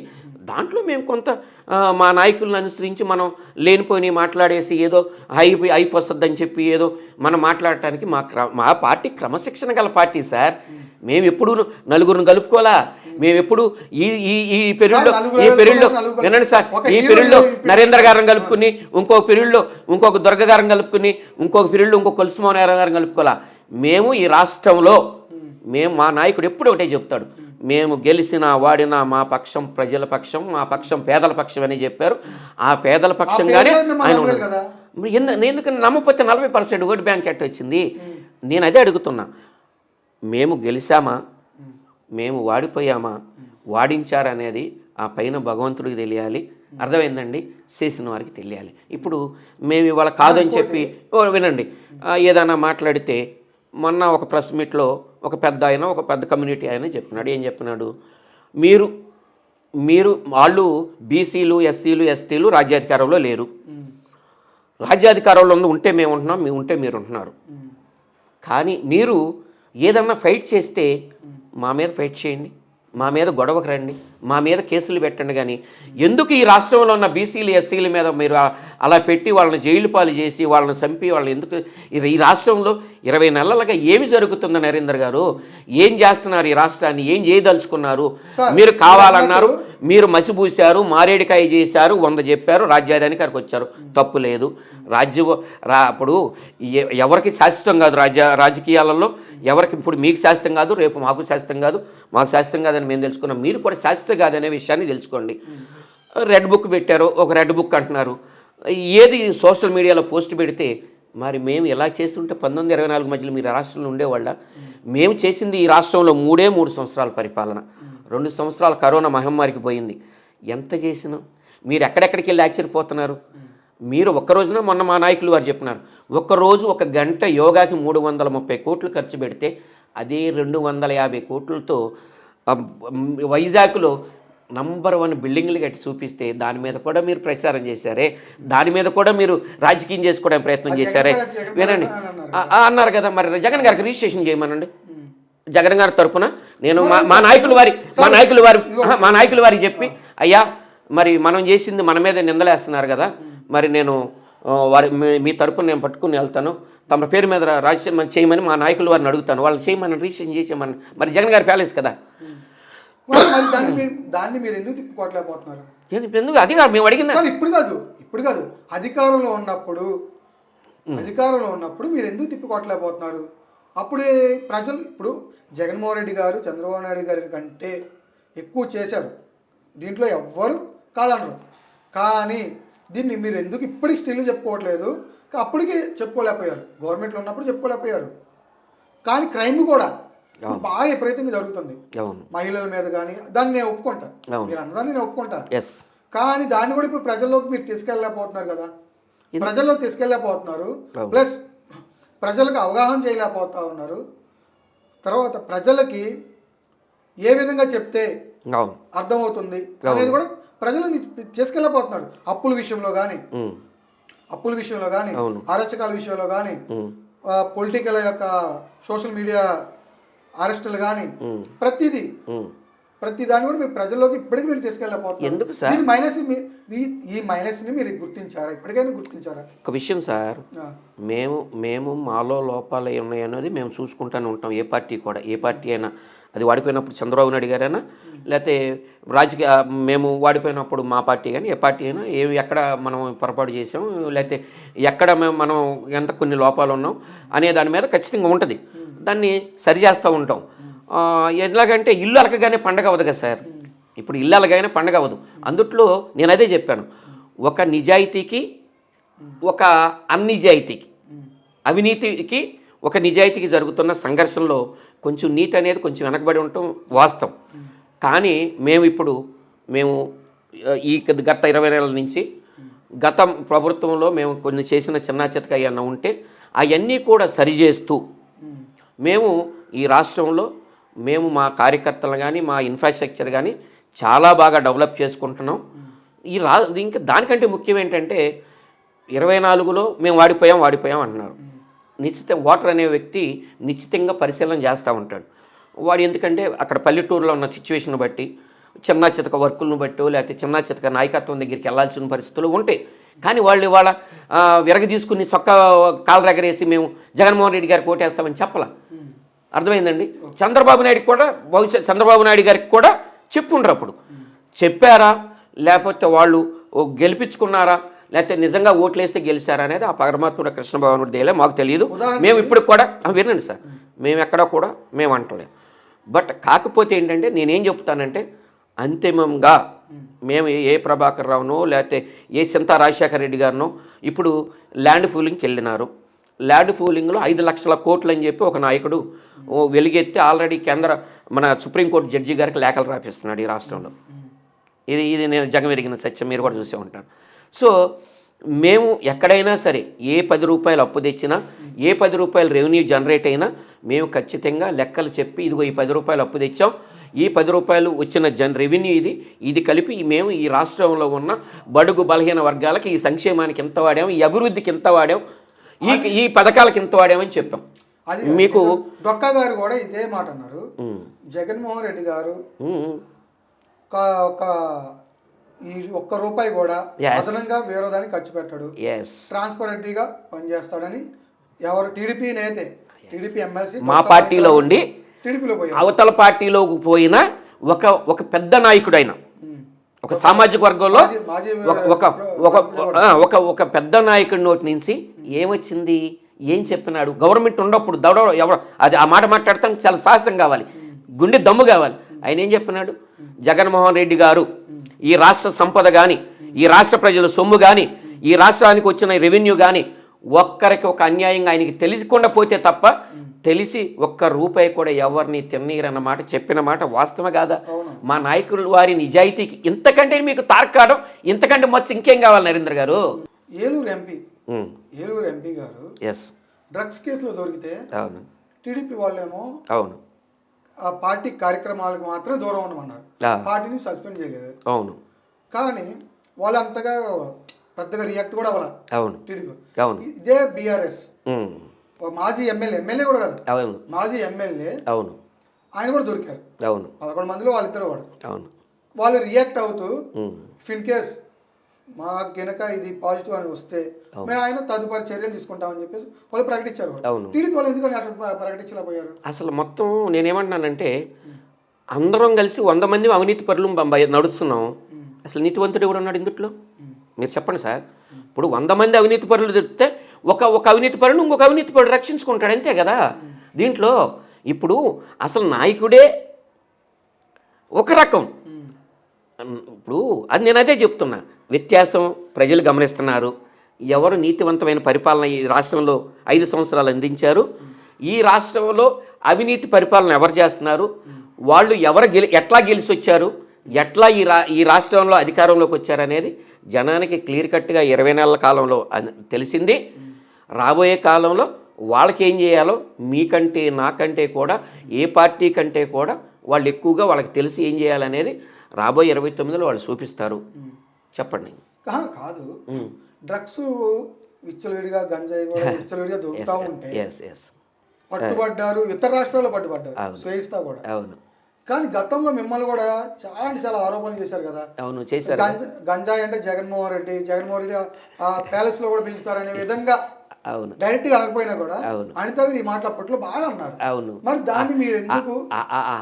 దాంట్లో మేము కొంత మా నాయకులను అనుసరించి మనం లేనిపోయి మాట్లాడేసి ఏదో హైప్ వస్తుందని చెప్పి ఏదో మనం మాట్లాడటానికి మా పార్టీ క్రమశిక్షణ గల పార్టీ సార్. మేము ఎప్పుడు నలుగురిని కలుపుకోవాలా. మేము ఎప్పుడు ఈ పెరిడ్లో వినండి సార్, ఈ పెరిడ్లో నరేంద్ర గారిని కలుపుకుని, ఇంకొక పెరిడ్లో ఇంకొక దుర్గ గారిని కలుపుకుని, ఇంకొక పెరిడ్లో ఇంకొక కొలుసుమోహన్ గారిని కలుపుకోవాలా. మేము ఈ రాష్ట్రంలో మా నాయకుడు ఎప్పుడు ఒకటే చెప్తాడు, మేము గెలిచినా వాడినా మా పక్షం ప్రజల పక్షం, మా పక్షం పేదల పక్షం అని చెప్పారు. ఆ పేదల పక్షంగానే ఆయన ఉన్నాడు. ఎందుకని నమ్మకపోతే 40% ఓటు బ్యాంక్ ఎట్ట వచ్చింది? నేను అదే అడుగుతున్నా. మేము గెలిచామా, మేము వాడిపోయామా, వాడించారనేది ఆ పైన భగవంతుడికి తెలియాలి. అర్థమైందండి, చేసిన వారికి తెలియాలి. ఇప్పుడు మేము ఇవాళ కాదని చెప్పి వినండి, ఏదైనా మాట్లాడితే మొన్న ఒక ప్రెస్ మీట్లో ఒక పెద్ద కమ్యూనిటీ ఆయన చెప్తున్నాడు. ఏం చెప్తున్నాడు, మీరు వాళ్ళు బీసీలు, ఎస్సీలు, ఎస్టీలు రాజ్యాధికారంలో లేరు. రాజ్యాధికారంలో ఉంటే మేము ఉంటున్నాం, మేము ఉంటే మీరు ఉంటున్నారు. కానీ మీరు ఏదన్నా ఫైట్ చేస్తే మా మీద ఫైట్ చేయండి, మా మీద గొడవకు రండి, మా మీద కేసులు పెట్టండి. కానీ ఎందుకు ఈ రాష్ట్రంలో ఉన్న బీసీలు, ఎస్సీల మీద మీరు అలా పెట్టి వాళ్ళని జైలు పాలు చేసి వాళ్ళని చంపి వాళ్ళని ఎందుకు? ఈ రాష్ట్రంలో 20 నెలలుగా ఏమి జరుగుతుందో నరేంద్ర గారు, ఏం చేస్తున్నారు? ఈ రాష్ట్రాన్ని ఏం చేయదలుచుకున్నారు? మీరు కావాలన్నారు, మీరు మసిబూశారు, మారేడికాయ చేశారు, 100 చెప్పారు, రాజ్యాధికారికి వచ్చారు. తప్పు లేదు. అప్పుడు ఎవరికి శాశ్వతం కాదు రాజకీయాలలో. ఎవరికి ఇప్పుడు మీకు శాశ్వతం కాదు, రేపు మాకు శాశ్వతం కాదు, మాకు శాశ్వతం కాదని మేము తెలుసుకున్నాం. మీరు కూడా శాశ్వతం కాదనే విషయాన్ని తెలుసుకోండి. రెడ్ బుక్ పెట్టారు, ఒక రెడ్ బుక్ అంటున్నారు. ఏది సోషల్ మీడియాలో పోస్ట్ పెడితే మరి మేము ఎలా చేస్తుంటే 1924 మధ్యలో మీరు రాష్ట్రంలో ఉండేవాళ్ళ? మేము చేసింది ఈ రాష్ట్రంలో 3 సంవత్సరాల పరిపాలన. 2 సంవత్సరాలు కరోనా మహమ్మారికి పోయింది. ఎంత చేసినాం? మీరు ఎక్కడెక్కడికి వెళ్ళి ఆశ్చర్యపోతున్నారు. మీరు ఒక్కరోజున మొన్న మా నాయకులు వారు చెప్పినారు, ఒక్కరోజు 1 గంట యోగాకి 330 కోట్లు ఖర్చు పెడితే అదే 250 కోట్లతో వైజాగ్లో నంబర్ 1 బిల్డింగ్లు కట్టి చూపిస్తే దాని మీద కూడా మీరు ప్రచారం చేశారే, దాని మీద కూడా మీరు రాజకీయం చేసుకోవడానికి ప్రయత్నం చేశారే. వినండి, అన్నారు కదా, మరి జగన్ గారికి రిజిస్ట్రేషన్ చేయమనండి. జగన్ గారి తరఫున నేను మా నాయకుల వారికి చెప్పి, అయ్యా మరి మనం చేసింది మన మీద నిందలేస్తున్నారు కదా, మరి నేను మీ తరపున నేను పట్టుకుని వెళ్తాను, తమ పేరు మీద రాజకీయం చేయమని మా నాయకుల వారిని అడుగుతాను, వాళ్ళని చేయమని రిజిస్ట్రేషన్ చేసేయమని. మరి జగన్ గారి ప్యాలెస్ కదా, దాన్ని మీరు ఎందుకు తిప్పుకోవట్లేకపోతున్నారు? ఎందుకు? అది కాదు మేము అడిగింది. ఇప్పుడు కాదు అధికారంలో ఉన్నప్పుడు మీరు ఎందుకు తిప్పుకోవట్లేకపోతున్నారు? అప్పుడే ప్రజలు ఇప్పుడు జగన్మోహన్ రెడ్డి గారు చంద్రబాబు నాయుడు గారి కంటే ఎక్కువ చేశారు, దీంట్లో ఎవ్వరు కాదనరు. కానీ దీన్ని మీరు ఎందుకు ఇప్పటికి స్టిల్ చెప్పుకోవట్లేదు? అప్పటికి చెప్పుకోలేకపోయారు, గవర్నమెంట్లో ఉన్నప్పుడు చెప్పుకోలేకపోయారు. కానీ క్రైమ్ కూడా బాగా విపరీతంగా జరుగుతుంది మహిళల మీద. కానీ దాన్ని నేను ఒప్పుకుంటా, మీరు అన్నదాన్ని నేను ఒప్పుకుంటా. కానీ దాన్ని కూడా ఇప్పుడు ప్రజల్లోకి మీరు తీసుకెళ్ళలేకపోతున్నారు కదా, ప్రజల్లోకి తీసుకెళ్ళలేకపోతున్నారు. ప్లస్ ప్రజలకు అవగాహన చేయలేకపోతా ఉన్నారు. తర్వాత ప్రజలకి ఏ విధంగా చెప్తే అర్థమవుతుంది అనేది కూడా ప్రజలను తీసుకెళ్ళకపోతున్నారు. అప్పుల విషయంలో కానీ అరాచకాల విషయంలో కానీ, పొలిటికల్ యొక్క సోషల్ మీడియా అరెస్టులు కానీ, ప్రతి దాన్ని కూడా మీరు ప్రజల్లోకి ఇప్పటికీ మీరు తీసుకెళ్ళకపోతున్నారు. ఈ మైనస్ని మీరు గుర్తించారా? ఇప్పటికైనా గుర్తించారా? ఒక విషయం సార్, మేము మాలో లోపాలు ఉన్నాయన్నది మేము చూసుకుంటూనే ఉంటాం. ఏ పార్టీ అయినా అది వాడిపోయినప్పుడు చంద్రబాబు నాయుడు గారైనా, లేకపోతే మేము వాడిపోయినప్పుడు మా పార్టీ కానీ, ఏ పార్టీ అయినా ఎక్కడ మనం పొరపాటు చేసాం, లేకపోతే ఎక్కడ మనం ఎంత కొన్ని లోపాలు ఉన్నాం అనే దాని మీద ఖచ్చితంగా ఉంటుంది. దాన్ని సరిచేస్తూ ఉంటాం. ఎలాగంటే ఇల్లు అలకగానే పండగ అవ్వదు కదా సార్. ఇప్పుడు ఇల్లు అలగానే పండగ అవ్వదు. అందుట్లో నేను అదే చెప్పాను, ఒక నిజాయితీకి ఒక అన్నిజాయితీకి, అవినీతికి ఒక నిజాయితీకి జరుగుతున్న సంఘర్షణలో కొంచెం నీతి అనేది కొంచెం వెనకబడి ఉండటం వాస్తవం. కానీ మేము ఈ గత 20 నెలల నుంచి గత ప్రభుత్వంలో మేము కొన్ని చేసిన చిన్న చితక ఏమన్నా ఉంటే అవన్నీ కూడా సరిచేస్తూ మేము ఈ రాష్ట్రంలో మా కార్యకర్తలు కానీ, మా ఇన్ఫ్రాస్ట్రక్చర్ కానీ చాలా బాగా డెవలప్ చేసుకుంటున్నాం. ఇంకా దానికంటే ముఖ్యం ఏంటంటే 24లో మేము వాడిపోయాం అంటున్నారు. ఓటర్ అనే వ్యక్తి నిశ్చితంగా పరిశీలన చేస్తూ ఉంటాడు. వాడు ఎందుకంటే అక్కడ పల్లెటూరులో ఉన్న సిచ్యువేషన్ బట్టి చిన్న చితక వర్కులను బట్టో లేకపోతే చిన్న చితక నాయకత్వం దగ్గరికి వెళ్ళాల్సిన పరిస్థితులు ఉంటాయి. కానీ వాళ్ళు ఇవాళ విరగ తీసుకుని సొక్క కాలు రగరేసి మేము జగన్మోహన్ రెడ్డి గారికి ఓటేస్తామని చెప్పాల. అర్థమైందండి. చంద్రబాబు నాయుడు కూడా బహుశా చంద్రబాబు నాయుడు గారికి కూడా చెప్పుండ్రు. అప్పుడు చెప్పారా లేకపోతే వాళ్ళు గెలిపించుకున్నారా లేకపోతే నిజంగా ఓట్లేస్తే గెలిచారా అనేది ఆ పరమాత్ముడు కృష్ణ భగవానుడి దేలే మాకు తెలియదు. మేము ఇప్పుడు కూడా వినండి సార్, మేము ఎక్కడా కూడా మేము అంటలేదు. బట్ కాకపోతే ఏంటంటే నేనేం చెప్తానంటే అంతిమంగా మేము ఏ ప్రభాకర్ రావునో లేకపోతే ఏ చింతా రాజశేఖర రెడ్డి గారినో ఇప్పుడు ల్యాండ్ పూలింగ్కి వెళ్ళినారు. ల్యాండ్ పూలింగ్లో 5 లక్షల కోట్లు అని చెప్పి ఒక నాయకుడు వెలుగెత్తి ఆల్రెడీ మన సుప్రీంకోర్టు జడ్జి గారికి లేఖలు రాపిస్తున్నాడు ఈ రాష్ట్రంలో. ఇది నేను జగమెరిగిన సత్యం, మీరు కూడా చూసే ఉంటారు. సో మేము ఎక్కడైనా సరే ఏ 10 రూపాయలు అప్పు తెచ్చినా ఏ 10 రూపాయలు రెవెన్యూ జనరేట్ అయినా మేము ఖచ్చితంగా లెక్కలు చెప్పి ఇదిగో ఈ 10 రూపాయలు అప్పు తెచ్చాం, ఈ 10 రూపాయలు వచ్చిన రెవెన్యూ ఇది కలిపి మేము ఈ రాష్ట్రంలో ఉన్న బడుగు బలహీన వర్గాలకి ఈ సంక్షేమానికి ఎంత వాడాం, ఈ అభివృద్ధికి ఎంత వాడాం, ఈ పథకాలకి ఎంత వాడామని చెప్పాం. మీకు డొక్కా గారు కూడా ఇదే మాట అన్నారు. జగన్మోహన్ రెడ్డి గారు ఒక ఈ ఒక్క రూపాయి కూడా అదనంగా వేరే దానికి ఖర్చు పెట్టాడు, ట్రాన్స్పరెంట్గా పనిచేస్తాడని ఎవరు టీడీపీ నేతే టీడీపీ ఎమ్మెల్సీ మా పార్టీలో ఉండి టీడీపీలో పోయి అవతల పార్టీలోకి పోయిన ఒక పెద్ద నాయకుడైన ఒక సామాజిక వర్గంలో ఒక పెద్ద నాయకుడి నోటి నుంచి ఏమొచ్చింది, ఏం చెప్పినాడు? గవర్నమెంట్ ఉన్నప్పుడు ఎవరు అది ఆ మాట మాట్లాడటానికి చాలా సాహసం కావాలి, గుండె దమ్ము కావాలి. ఆయన ఏం చెప్పినాడు? జగన్మోహన్ రెడ్డి గారు ఈ రాష్ట్ర సంపద కానీ ఈ రాష్ట్ర ప్రజల సొమ్ము కానీ ఈ రాష్ట్రానికి వచ్చిన రెవెన్యూ కానీ ఒక్కరికి ఒక అన్యాయంగా ఆయనకి తెలియకుండా పోతే తప్ప తెలిసి ఒక్క రూపాయి కూడా ఎవరిని తిన్నీరన్న మాట చెప్పిన మాట వాస్తవం కాదా? మా నాయకులు వారి నిజాయితీకి ఇంతకంటే మీకు తార్కాడం ఇంతకంటే మొత్తం ఇంకేం కావాలి నరేంద్ర గారు? ఏలూరు ఎంపీ గారు డ్రగ్స్ కేసులో దొరికితే అవును టీడీపీ వాళ్ళేమో అవును ఆ పార్టీ కార్యక్రమాలకు మాత్రం దూరం ఉండమన్నారు, పార్టీని సస్పెండ్ చేయలేదు. అవును. కానీ వాళ్ళు అంతగా పెద్దగా రియాక్ట్ కూడా అవ్వాలి. అవును టీడీపీ. అవును. ఇదే బీఆర్ఎస్ మాజీ ఎమ్మెల్యే కూడా కాదు, అవును మాజీ ఎమ్మెల్యే, అవును, ఆయన కూడా దొరికారు. అవును. 11 మందిలో వాళ్ళిద్దరు కూడా. అవును. వాళ్ళు రియాక్ట్ అవుతూ ఇన్ కేస్ మా గనక ఇది పాజిటివ్ అని వస్తే మేము ఆయన తదుపరి చర్యలు తీసుకుంటామని చెప్పేసి వాళ్ళు ప్రకటించారు. టీడీపీ వాళ్ళు ఎందుకని అట్లా ప్రకటించలేకపోయారు? అసలు మొత్తం నేనేమంటున్నానంటే అందరం కలిసి 100 మంది అవినీతి పరులు నడుస్తున్నాం. అసలు నీతివంతుడు కూడా ఉన్నాడు ఇందుట్లో? మీరు చెప్పండి సార్. ఇప్పుడు 100 మంది అవినీతి పరులు దొరికితే ఒక అవినీతి పరుడు ఇంకొక అవినీతి పరుడు రక్షించుకుంటాడు, అంతే కదా. దీంట్లో ఇప్పుడు అసలు నాయకుడే ఒక రకం. ఇప్పుడు అది నేను అదే చెప్తున్నా, వ్యత్యాసం ప్రజలు గమనిస్తున్నారు. ఎవరు నీతివంతమైన పరిపాలన ఈ రాష్ట్రంలో 5 సంవత్సరాలు అందించారు, ఈ రాష్ట్రంలో అవినీతి పరిపాలన ఎవరు చేస్తున్నారు, వాళ్ళు ఎట్లా గెలిచి వచ్చారు, ఎట్లా ఈ రాష్ట్రంలో అధికారంలోకి వచ్చారనేది జనానికి క్లియర్ కట్గా 20 నెలల కాలంలో తెలిసింది. రాబోయే కాలంలో వాళ్ళకి ఏం చేయాలో మీకంటే నాకంటే కూడా ఏ పార్టీ కంటే కూడా వాళ్ళు ఎక్కువగా వాళ్ళకి తెలిసి ఏం చేయాలనేది రాబోయే 29లో వాళ్ళు చూపిస్తారు. చెప్పండి. కాదు, డ్రగ్స్ విచ్చలవిడిగా గంజాయి కూడా విచ్చలవిడిగా దొరుకుతూ ఉంటే పట్టుబడ్డారు, ఇతర రాష్ట్రాల్లో పట్టుబడ్డారు స్వేయిస్తా కూడా. అవును. కానీ గతంలో మిమ్మల్ని కూడా చాలా ఆరోపణలు చేశారు కదా. అవును, చేశారు. గంజాయి అంటే జగన్మోహన్ రెడ్డి ఆ ప్యాలెస్ లో కూడా పెంచుతారనే విధంగా అవును డైరెక్ట్ గా అనకపోయినా కూడా అనిత ఈ మాటలు అప్పట్లో బాగా అన్నారు. అవును. మరి దాన్ని మీరు ఎందుకు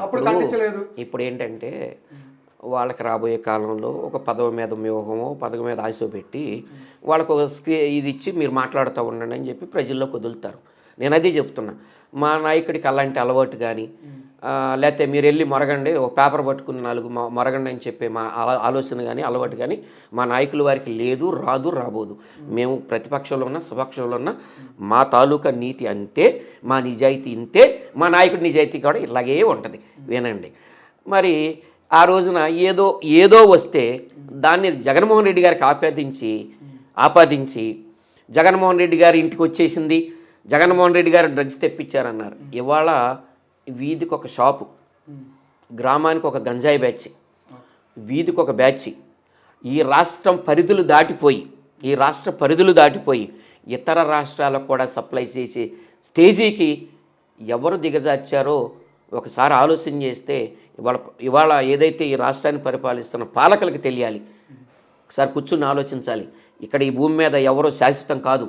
అప్పుడు ఖండించలేదు? ఇప్పుడు ఏంటంటే వాళ్ళకి రాబోయే కాలంలో ఒక పదవి మీద వ్యూహమో పదవి మీద ఆశ పెట్టి వాళ్ళకు ఒక ఇది ఇచ్చి మీరు మాట్లాడుతూ ఉండండి అని చెప్పి ప్రజల్లోకి వదులుతారు. నేను అదే చెప్తున్నా, మా నాయకుడికి అలాంటి అలవాటు కానీ లేకపోతే మీరు వెళ్ళి మొరగండి, ఒక పేపర్ పట్టుకుని 4 మొరగండి అని చెప్పే మా ఆలోచన కానీ అలవాటు కానీ మా నాయకుల వారికి లేదు, రాబోదు. మేము ప్రతిపక్షంలో ఉన్న స్వపక్షంలో ఉన్న మా తాలూకా నీతి అంతే, మా నిజాయితీ ఇంతే, మా నాయకుడి నిజాయితీ కూడా ఇలాగే ఉంటుంది. వినండి, మరి ఆ రోజున ఏదో వస్తే దాన్ని జగన్మోహన్ రెడ్డి గారికి ఆపాదించి జగన్మోహన్ రెడ్డి గారి ఇంటికి వచ్చేసింది, జగన్మోహన్ రెడ్డి గారు డ్రగ్స్ తెప్పించారన్నారు. ఇవాళ వీధికి ఒక షాపు, గ్రామానికి ఒక గంజాయి బ్యాచ్, వీధికి ఒక బ్యాచ్, ఈ రాష్ట్రం పరిధులు దాటిపోయి ఇతర రాష్ట్రాలకు కూడా సప్లై చేసే స్టేజీకి ఎవరు దిగజార్చారో ఒకసారి ఆలోచన చేస్తే ఇవాళ ఏదైతే ఈ రాష్ట్రాన్ని పరిపాలిస్తున్న పాలకులకు తెలియాలి. ఒకసారి కూర్చుని ఆలోచించాలి. ఇక్కడ ఈ భూమి మీద ఎవరో శాశ్వతం కాదు.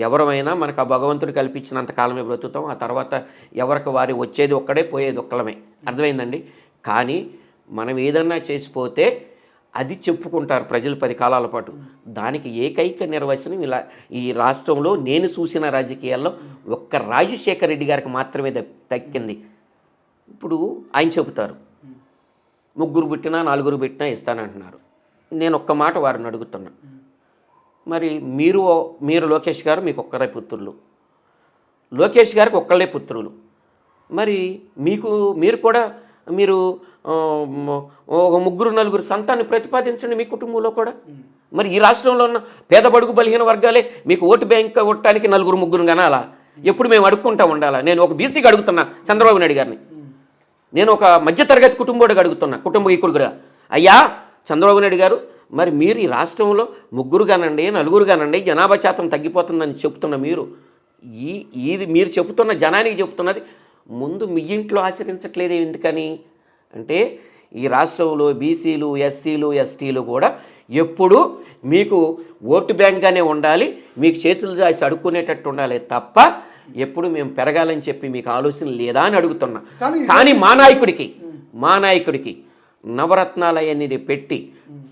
ఎవరమైనా మనకు ఆ భగవంతుడు కల్పించినంత కాలమే బ్రతుకుతాం. ఆ తర్వాత ఎవరికి వారి వచ్చేది ఒక్కడే, పోయేది ఒక్కలమే. అర్థమైందండి? కానీ మనం ఏదన్నా చేసిపోతే అది చెప్పుకుంటారు ప్రజలు 10 కాలాల పాటు. దానికి ఏకైక నిర్వచనం ఇలా ఈ రాష్ట్రంలో నేను చూసిన రాజకీయాల్లో ఒక్క రాజశేఖర రెడ్డి గారికి మాత్రమే దక్కింది. ఇప్పుడు ఆయన చెబుతారు 3 పెట్టినా 4 పెట్టినా ఇస్తానంటున్నారు. నేను ఒక్క మాట వారిని అడుగుతున్నా, మరి మీరు లోకేష్ గారు మీకు ఒక్కరే పుత్రులు, లోకేష్ గారికి ఒక్కళ్ళే పుత్రులు, మరి మీరు కూడా ఒక 3-4 సంతాన్ని ప్రతిపాదించండి మీ కుటుంబంలో కూడా. మరి ఈ రాష్ట్రంలో ఉన్న పేద బడుగు బలహీన వర్గాలే మీకు ఓటు బ్యాంక్ కొట్టడానికి 4-3 కనాలా? ఎప్పుడు మేము అడుక్కుంటా ఉండాలా? నేను ఒక బీసీకి అడుగుతున్నా చంద్రబాబు నాయుడు గారిని, నేను ఒక మధ్యతరగతి కుటుంబోడికి అడుగుతున్నా, కుటుంబీకుడు కూడా, అయ్యా చంద్రబాబు నాయుడు గారు, మరి మీరు ఈ రాష్ట్రంలో 3 కానండి 4 కానండి జనాభా శాతం తగ్గిపోతుందని చెప్తున్న ఇది మీరు చెబుతున్న జనానికి చెబుతున్నది ముందు మీ ఇంట్లో ఆచరించట్లేదే ఎందుకని అంటే, ఈ రాష్ట్రంలో బీసీలు, ఎస్సీలు, ఎస్టీలు కూడా ఎప్పుడు మీకు ఓటు బ్యాంక్గానే ఉండాలి, మీకు చేతులు దాచి అడుక్కునేటట్టు ఉండాలి తప్ప ఎప్పుడు మేము పెరగాలని చెప్పి మీకు ఆలోచన లేదా అని అడుగుతున్నా. కానీ మా నాయకుడికి నవరత్నాలు అనేది పెట్టి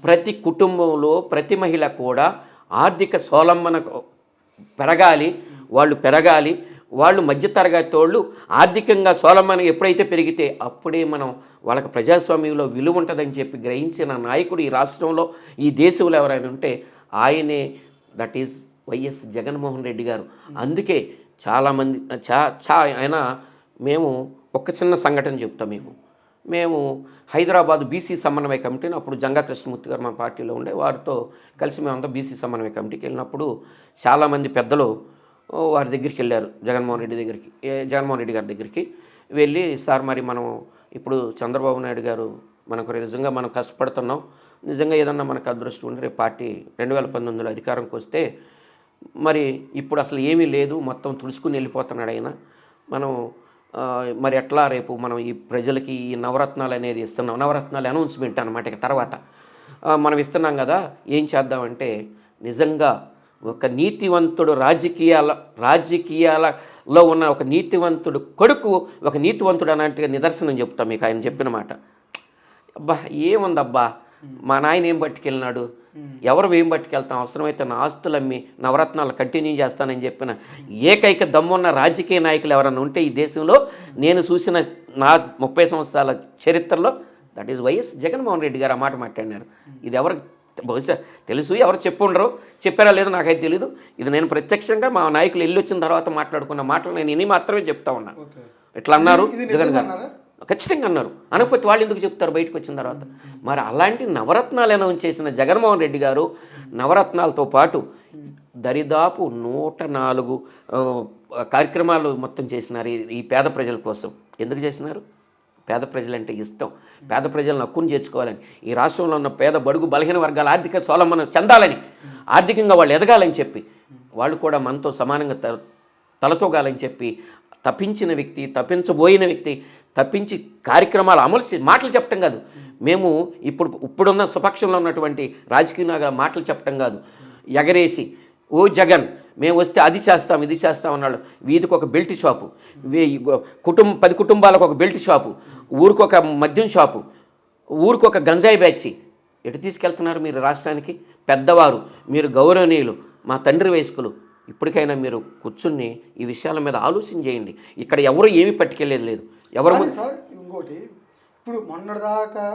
ప్రతి కుటుంబంలో ప్రతి మహిళ కూడా ఆర్థిక స్వావలంబన పెరగాలి. వాళ్ళు మధ్యతరగతి వాళ్ళు ఆర్థికంగా స్వావలంబన ఎప్పుడైతే పెరిగితే అప్పుడే మనం వాళ్ళకి ప్రజాస్వామ్యంలో విలువ ఉంటుందని చెప్పి గ్రహించిన నాయకుడు ఈ రాష్ట్రంలో ఈ దేశంలో ఎవరైనా ఉంటే ఆయనే, that is YS Jaganmohan Reddy గారు. అందుకే చాలామంది ఆయన మేము ఒక చిన్న సంఘటన చెప్తాం మీకు. మేము హైదరాబాద్ బీసీ సమన్వయ కమిటీని, అప్పుడు జంగా కృష్ణమూర్తి గారు మన పార్టీలో ఉండే, వారితో కలిసి మేమంతా బీసీ సమన్వయ కమిటీకి వెళ్ళినప్పుడు చాలామంది పెద్దలు వారి దగ్గరికి వెళ్ళారు, జగన్మోహన్ రెడ్డి గారి దగ్గరికి వెళ్ళి, సార్ మరి మనం ఇప్పుడు చంద్రబాబు నాయుడు గారు మనకు నిజంగా మనం కష్టపడుతున్నాం, నిజంగా ఏదన్నా మనకు అదృష్టం ఉండి రేపు పార్టీ 2019లో అధికారంకి వస్తే మరి ఇప్పుడు అసలు ఏమీ లేదు, మొత్తం తుడుచుకుని వెళ్ళిపోతున్నాడు ఆయన, మనం మరి ఎట్లా రేపు మనం ఈ ప్రజలకి ఈ నవరత్నాలు అనేది ఇస్తున్నాం, నవరత్నాలు అనౌన్స్మెంట్ అనమాట ఇక తర్వాత మనం ఇస్తున్నాం కదా, ఏం చేద్దామంటే నిజంగా ఒక నీతివంతుడు రాజకీయాలలో ఉన్న ఒక నీతివంతుడు కొడుకు ఒక నీతివంతుడు అన్నట్టుగా నిదర్శనం చెప్తాం మీకు ఆయన చెప్పిన మాట. అబ్బా ఏముందబ్బా, మా నాయన ఏం పట్టుకెళ్ళినాడు, ఎవరు ఏం పట్టుకెళ్తాం, అవసరమైతే నా ఆస్తులు అమ్మి నవరత్నాలు కంటిన్యూ చేస్తానని చెప్పిన ఏకైక దమ్మున్న రాజకీయ నాయకులు ఎవరన్నా ఉంటే ఈ దేశంలో నేను చూసిన నా 30 సంవత్సరాల చరిత్రలో that is YS Jaganmohan Reddy గారు ఆ మాట మాట్లాడినారు. ఇది ఎవరికి బహుశా తెలుసు, ఎవరు చెప్పుండరు, చెప్పారా లేదో నాకైతే తెలీదు. ఇది నేను ప్రత్యక్షంగా మా నాయకులు వెళ్ళి వచ్చిన తర్వాత మాట్లాడుకున్న మాటలు నేను ఇన్ని మాత్రమే చెప్తా ఉన్నా. ఇట్లా అన్నారు జగన్ గారు, ఖచ్చితంగా అన్నారు. అనకపోతే వాళ్ళు ఎందుకు చెప్తారు బయటకు వచ్చిన తర్వాత? మరి అలాంటి నవరత్నాలు అనౌన్స్ చేసిన జగన్మోహన్ రెడ్డి గారు నవరత్నాలతో పాటు దరిదాపు 104 కార్యక్రమాలు మొత్తం చేసినారు ఈ పేద ప్రజల కోసం. ఎందుకు చేసినారు? పేద ప్రజలంటే ఇష్టం, పేద ప్రజలను హక్కును చేర్చుకోవాలని, ఈ రాష్ట్రంలో ఉన్న పేద బడుగు బలహీన వర్గాల ఆర్థిక స్వావలంబన చెందాలని, ఆర్థికంగా వాళ్ళు ఎదగాలని చెప్పి, వాళ్ళు కూడా మనతో సమానంగా తలతోగాలని చెప్పి తప్పించిన వ్యక్తి, తప్పించబోయిన వ్యక్తి, తప్పించి కార్యక్రమాలు అమలు మాటలు చెప్పటం కాదు, మేము ఇప్పుడున్న సుపక్షంలో ఉన్నటువంటి రాజకీయ మాటలు చెప్పటం కాదు, ఎగరేసి ఓ జగన్ మేము వస్తే అది చేస్తాం ఇది చేస్తాం అన్నాడు. వీధికి ఒక బెల్ట్ షాపు, 10 కుటుంబాలకు ఒక బెల్ట్ షాపు, ఊరికొక మద్యం షాపు, ఊరికొక గంజాయి బ్యాచి. ఎటు తీసుకెళ్తున్నారు మీరు రాష్ట్రానికి? పెద్దవారు, మీరు గౌరవనీయులు, మా తండ్రి వయస్కులు, ఇప్పటికైనా మీరు కూర్చుని ఈ విషయాల మీద ఆలోచన చేయండి. ఇక్కడ ఎవరు ఏమీ పట్టుకెళ్ళేది లేదు. ఎవరు సార్ ఇంకోటి, ఇప్పుడు మొన్నటిదాకా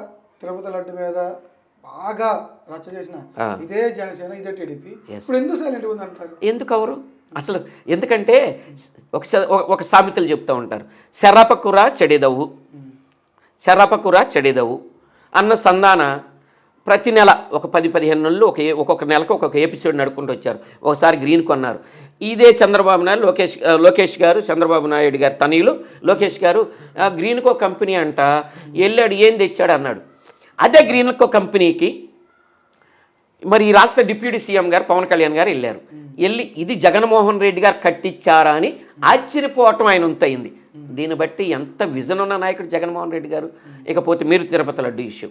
తిరుపతి లడ్డు మీద బాగా రచ్చ చేసిన ఇదే జనసేన, ఇదే టీడీపీ, ఇప్పుడు ఎందుకు సైలెంట్ ఉందంటారు? ఎందుకు అవరు అసలు? ఎందుకంటే ఒక సామెతలు చెప్తూ ఉంటారు, శరపకురా చెడేదవు అన్న సంధాన ప్రతి నెల ఒక 10-15 నెలలు ఒక్కొక్క నెలకు ఒక్కొక్క ఎపిసోడ్ నడుపుకుంటూ వచ్చారు. ఒకసారి గ్రీన్ కొన్నారు. ఇదే చంద్రబాబు నాయుడు లోకేష్ గారు, చంద్రబాబు నాయుడు గారు తనయులు లోకేష్ గారు గ్రీన్కో కంపెనీ అంట వెళ్ళాడు, ఏం తెచ్చాడు అన్నాడు. అదే గ్రీన్కో కంపెనీకి మరి ఈ రాష్ట్ర డిప్యూటీ సీఎం గారు పవన్ కళ్యాణ్ గారు వెళ్ళారు. వెళ్ళి ఇది జగన్మోహన్ రెడ్డి గారు కట్టించారా అని ఆశ్చర్యపోవటం ఆయన ఉంతయింది. దీన్ని బట్టి ఎంత విజన్ ఉన్న నాయకుడు జగన్మోహన్ రెడ్డి గారు. ఇకపోతే మీరు తిరుపతి లడ్డు ఇష్యూ,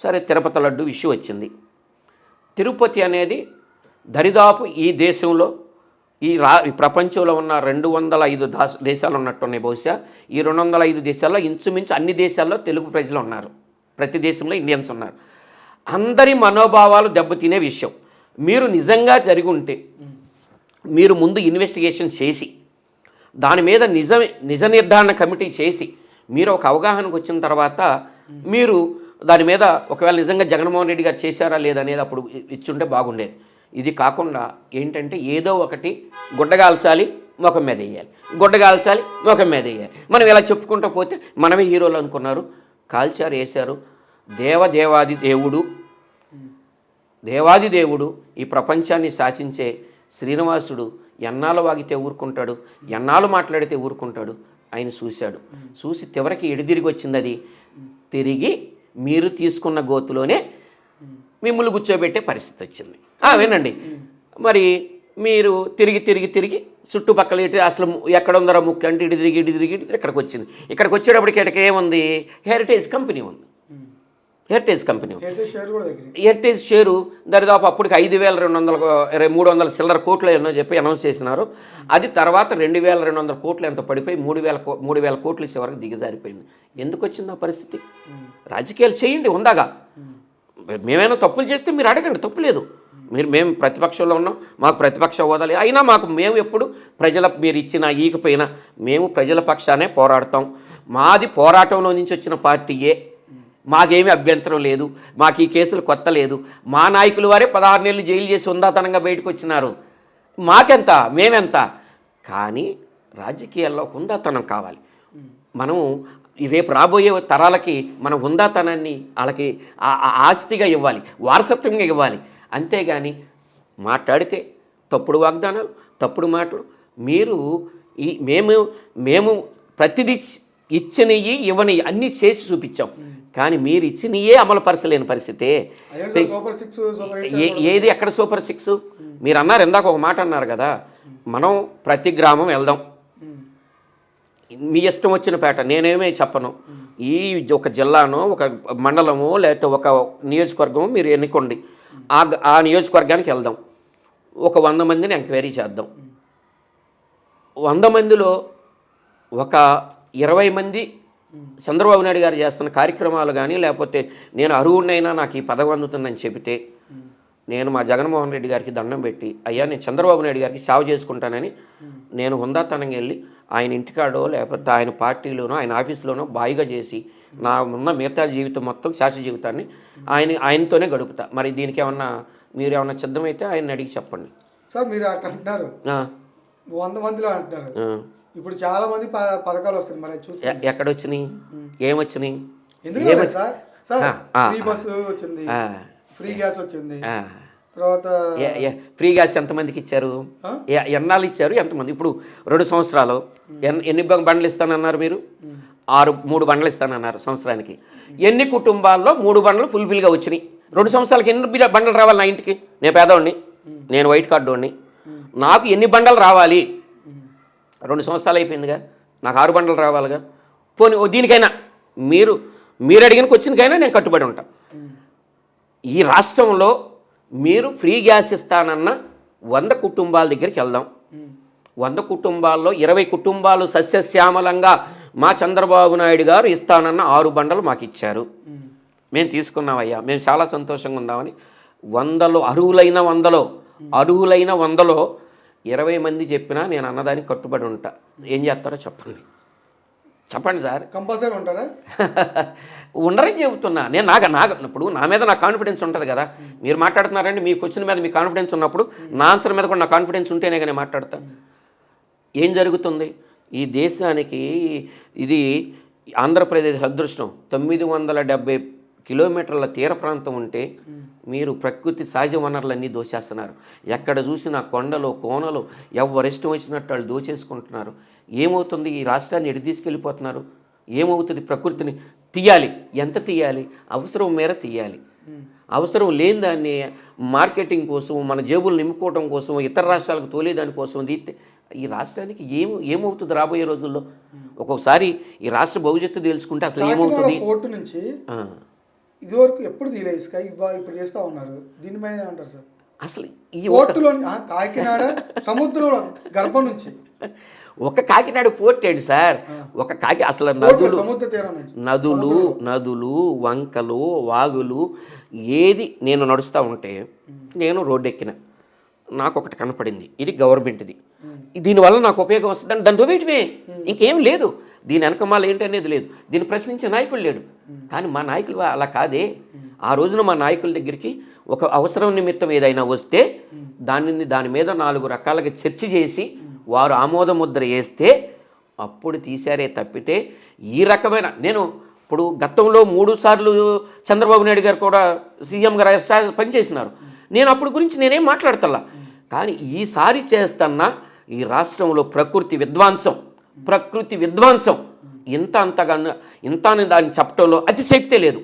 సరే తిరుపతి లడ్డు ఇష్యూ వచ్చింది. తిరుపతి అనేది దరిదాపు ఈ దేశంలో ఈ ప్రపంచంలో ఉన్న 205 దేశాలు ఉన్నట్టున్నాయి. బహుశా ఈ 205 దేశాల్లో ఇంచుమించు అన్ని దేశాల్లో తెలుగు ప్రజలు ఉన్నారు. ప్రతి దేశంలో ఇండియన్స్ ఉన్నారు. అందరి మనోభావాలు దెబ్బతినే విషయం. మీరు నిజంగా జరిగి ఉంటే మీరు ముందు ఇన్వెస్టిగేషన్ చేసి దాని మీద నిజ నిర్ధారణ కమిటీ చేసి మీరు ఒక అవగాహనకు వచ్చిన తర్వాత మీరు దాని మీద ఒకవేళ నిజంగా జగన్మోహన్ రెడ్డి గారు చేశారా లేదనేది అప్పుడు ఇచ్చుంటే బాగుండేది. ఇది కాకుండా ఏంటంటే ఏదో ఒకటి గుడ్డగాల్చాలి, ముఖం మీద వేయాలి, గుడ్డగాల్చాలి, ముఖం మీద వేయాలి. మనం ఇలా చెప్పుకుంటూ పోతే మనమే హీరోలు అనుకున్నారు. కాల్చారు, వేశారు. దేవాది దేవుడు ఈ ప్రపంచాన్ని శాసించే శ్రీనివాసుడు ఎన్నాళ్ళు వాగితే ఊరుకుంటాడు, ఎన్నాళ్ళు మాట్లాడితే ఊరుకుంటాడు. ఆయన చూశాడు. చూసి చివరికి ఎడిదిరిగి వచ్చింది. అది తిరిగి మీరు తీసుకున్న గోతులోనే మిమ్మల్ని కూర్చోబెట్టే పరిస్థితి వచ్చింది. వినండి, మరి మీరు తిరిగి చుట్టుపక్కల అసలు ఎక్కడ ఉందరా ముఖ్య అంటే ఇటు తిరిగి ఇక్కడికి వచ్చింది. ఇక్కడికి వచ్చేటప్పటికి ఇక్కడికి ఏముంది, హెరిటేజ్ కంపెనీ ఉంది. హెరిటేజ్ షేరు దరిదాపు అప్పటికి 5,200 300 కోట్లు ఎన్నో చెప్పి అనౌన్స్ చేసినారు. అది తర్వాత 2,200 కోట్లు ఎంత పడిపోయి 3,000 కోట్లు వరకు దిగజారిపోయింది. ఎందుకు వచ్చింది ఆ పరిస్థితి? రాజకీయాలు చేయండి ఉందాగా. మేమైనా తప్పులు చేస్తే మీరు అడగండి, తప్పు లేదు. మేము ప్రతిపక్షంలో ఉన్నాం, మాకు ప్రతిపక్ష హోదా లేదు. అయినా మేము ఎప్పుడు మీరు ఇచ్చినా ఈకపోయినా మేము ప్రజల పక్షానే పోరాడతాం. మాది పోరాటంలో నుంచి వచ్చిన పార్టీయే, మాకేమీ అభ్యంతరం లేదు. మాకు ఈ కేసులు కొత్త లేదు. మా నాయకులు వారే 16 నెలలు జైలు చేసి ఉందాతనంగా బయటకు వచ్చినారు. మాకెంత, మేమెంత. కానీ రాజకీయాల్లో హుందాతనం కావాలి. మనము రేపు రాబోయే తరాలకి మన హుందాతనాన్ని వాళ్ళకి ఆస్తిగా ఇవ్వాలి, వారసత్వంగా ఇవ్వాలి. అంతేగాని మాట్లాడితే తప్పుడు వాగ్దానాలు, తప్పుడు మాటలు. మీరు మేము ప్రతిదీ ఇచ్చినవి ఇవ్వని అన్నీ చేసి చూపించాం. కానీ మీరు ఇచ్చినయే అమలు పరచలేని పరిస్థితే. ఏది ఎక్కడ సూపర్ 6? మీరు అన్నారు ఇందాక ఒక మాట అన్నారు కదా, మనం ప్రతి గ్రామం వెళ్దాం, మీ ఇష్టం వచ్చిన పేట, నేనేమే చెప్పను. ఈ ఒక జిల్లానో ఒక మండలమో లేకపోతే ఒక నియోజకవర్గమో మీరు ఎన్నుకోండి. ఆ నియోజకవర్గానికి వెళ్దాం, ఒక 100 మందిని ఎంక్వైరీ చేద్దాం. 100 మందిలో ఒక 20 మంది చంద్రబాబు నాయుడు గారు చేస్తున్న కార్యక్రమాలు కానీ లేకపోతే నేను అర్హుడినైనా నాకు ఈ పదవి అందుతుందని చెబితే నేను మా జగన్మోహన్ రెడ్డి గారికి దండం పెట్టి, అయ్యా నేను చంద్రబాబు నాయుడు గారికి సేవ చేసుకుంటానని నేను హుందాతనంగా వెళ్ళి ఆయన ఇంటికాడో లేకపోతే ఆయన పార్టీలోనో ఆయన ఆఫీస్లోనో బాయిగా చేసి నా ఉన్న మిగతా జీవితం మొత్తం శాశ్వత జీవితాన్ని ఆయనతోనే గడుపుతా. మరి దీనికి మీరు ఏమన్నా సిద్ధమైతే ఆయన అడిగి చెప్పండి. సార్ మీరు అట్లా అంటున్నారు, 100 మందిలో అంటున్నారు. ఇప్పుడు చాలా మంది పథకాలు వస్తాయి, మరి చూసి ఎక్కడ వచ్చినాయి, ఏమొచ్చినాయి? ఎందుకంటే సార్ ఫ్రీ బస్సు వచ్చింది, ఫ్రీ గ్యాస్ వచ్చింది, తర్వాత ఫ్రీ గ్యాస్ ఎంతమందికి ఇచ్చారు, ఎన్నాళ్ళు ఇచ్చారు, ఎంతమంది? ఇప్పుడు 2 సంవత్సరాలు ఎన్ని బండ్లు ఇస్తానన్నారు మీరు? 3 బండ్లు ఇస్తానన్నారు సంవత్సరానికి. ఎన్ని కుటుంబాల్లో 3 బండ్లు ఫుల్ఫిల్గా వచ్చినాయి? 2 సంవత్సరాలకి ఎన్ని బండ్లు రావాలి నా ఇంటికి? నేను పేదవాడిని, నేను వైట్ కార్డు వాడిని, నాకు ఎన్ని బండ్లు రావాలి? 2 సంవత్సరాలు అయిపోయిందిగా, నాకు 6 బండ్లు రావాలిగా. పోనీ దీనికైనా మీరు అడిగిన క్వశ్చన్కైనా నేను కట్టుబడి ఉంటాను. ఈ రాష్ట్రంలో మీరు ఫ్రీ గ్యాస్ ఇస్తానన్న 100 కుటుంబాల దగ్గరికి వెళ్దాం. 100 కుటుంబాల్లో 20 కుటుంబాలు సస్యశ్యామలంగా మా చంద్రబాబు నాయుడు గారు ఇస్తానన్న 6 బండలు మాకు ఇచ్చారు, మేము తీసుకున్నామయ్యా, మేము చాలా సంతోషంగా ఉందామని 100లో అర్హులైన 100లో 20 మంది చెప్పినా నేను అన్నదానికి కట్టుబడి ఉంటా. ఏం చేస్తారో చెప్పండి సార్. కంపల్సరీ ఉంటారా? ఉండరని చెబుతున్నా నేను. ఇప్పుడు నా మీద నాకు కాన్ఫిడెన్స్ ఉంటుంది కదా. మీరు మాట్లాడుతున్నారండి, మీ క్వశ్చన్ మీద మీకు కాన్ఫిడెన్స్ ఉన్నప్పుడు నా ఆన్సర్ మీద కూడా నాకు కాన్ఫిడెన్స్ ఉంటేనే కానీ మాట్లాడతా. ఏం జరుగుతుంది ఈ దేశానికి? ఇది ఆంధ్రప్రదేశ్ అదృష్టం. 970 కిలోమీటర్ల తీర ప్రాంతం ఉంటే మీరు ప్రకృతి సహజ వనరులన్నీ దోచేస్తున్నారు. ఎక్కడ చూసినా కొండలు కోనలు ఎవరిష్టం వచ్చినట్టు వాళ్ళు దోచేసుకుంటున్నారు. ఏమవుతుంది? ఈ రాష్ట్రాన్ని ఎటు తీసుకెళ్ళిపోతున్నారు? ఏమవుతుంది? ప్రకృతిని తీయాలి, ఎంత తీయాలి? అవసరం మేర తీయాలి. అవసరం లేని దాన్ని మార్కెటింగ్ కోసం మన జేబులు నింపుకోవడం కోసం ఇతర రాష్ట్రాలకు తోలేదానికోసం తీస్తే ఈ రాష్ట్రానికి ఏమవుతుంది రాబోయే రోజుల్లో? ఒక్కొక్కసారి ఈ రాష్ట్ర భవిష్యత్తు తెలుసుకుంటే అసలు ఏమవుతుంది? కోర్టు నుంచి ఇదివరకు ఎప్పుడు తీయలేదు ఇసుక, ఇప్పుడు చేస్తూ ఉన్నారు. దీని మీద ఏమంటారు సార్? అసలు ఈ పోర్టులో కాకినాడ సముద్రంలో గర్భం నుంచి ఒక కాకినాడ పోర్ట్ ఏంటి సార్? ఒక అసలు సముద్ర తీరం నుంచి నదులు వంకలు వాగులు ఏది నేను నడుస్తూ ఉంటే నేను రోడ్డు ఎక్కిన నాకు ఒకటి కనపడింది, ఇది గవర్నమెంట్ది, దీనివల్ల నాకు ఉపయోగం వస్తుంది దాన్ని దొబ్బేయటమే, ఇంకేం లేదు. దీని వెనకమాల ఏంటనేది లేదు, దీన్ని ప్రశ్నించే నాయకుడు లేడు. కానీ మా నాయకులు అలా కాదే. ఆ రోజున మా నాయకుల దగ్గరికి ఒక అవసరం నిమిత్తం ఏదైనా వస్తే దాని మీద 4 రకాలుగా చర్చ చేసి వారు ఆమోద ముద్ర వేస్తే అప్పుడు తీశారే తప్పితే ఈ రకమైన నేను ఇప్పుడు గతంలో 3 సార్లు చంద్రబాబు నాయుడు గారు కూడా సీఎం గారు పనిచేసినారు. నేను అప్పుడు గురించి నేనేం మాట్లాడతల్లా. కానీ ఈసారి చేస్తున్న ఈ రాష్ట్రంలో ప్రకృతి విధ్వంసం ఇంత అని దాన్ని చెప్పడంలో అతిశక్తే లేదు.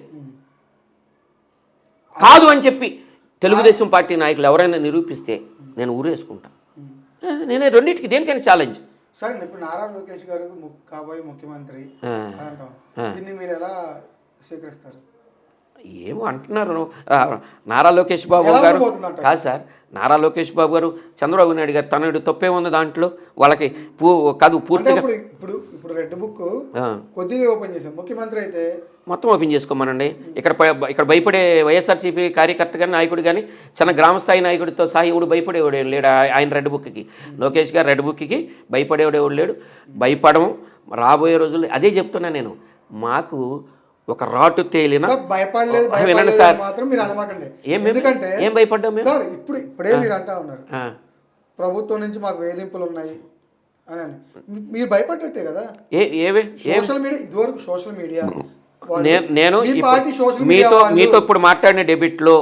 కాదు అని చెప్పి తెలుగుదేశం పార్టీ నాయకులు ఎవరైనా నిరూపిస్తే నేను ఊరేసుకుంటా. నేనే రెండింటికి దేనికైనా ఛాలెంజ్. సరే, ఇప్పుడు నారా లోకేష్ గారు కాబోయే ముఖ్యమంత్రి అంటాం, దీన్ని మీరు ఎలా స్వీకరిస్తారు? ఏమో అంటున్నారు నారా లోకేష్ బాబు గారు. కాదు సార్, నారా లోకేష్ బాబు గారు చంద్రబాబు నాయుడు గారు తనడు తప్పే ఉంది దాంట్లో. వాళ్ళకి పూర్తిగా ఇప్పుడు రెడ్ బుక్ కొద్దిగా ఓపెన్ చేశాం, ముఖ్యమంత్రి అయితే మొత్తం ఓపెన్ చేసుకోమనండి. ఇక్కడ భయపడే వైఎస్ఆర్సీపీ కార్యకర్త కానీ నాయకుడు కానీ చిన్న గ్రామస్థాయి నాయకుడితో సాయివుడు భయపడేవాడు లేడు ఆయన రెడ్ బుక్కి. లోకేష్ గారు రెడ్ బుక్కి భయపడేవాడేవాడు లేడు. భయపడము రాబోయే రోజుల్లో అదే చెప్తున్నా నేను. మాకు ఒక రాటు తేలిన వినండి సార్, మాత్రం మీరు అనమాకండి. ఎందుకంటే ఏం భయపడ్డాం సార్? ఇప్పుడే మీరు అంటా ఉన్నారు ప్రభుత్వం నుంచి మాకు వేధింపులు ఉన్నాయి అని. మీరు భయపడ్డట్టే కదా. సోషల్ మీడియా, ఇదివరకు సోషల్ మీడియా నేను మీతో ఇప్పుడు మాట్లాడిన డెబిట్లో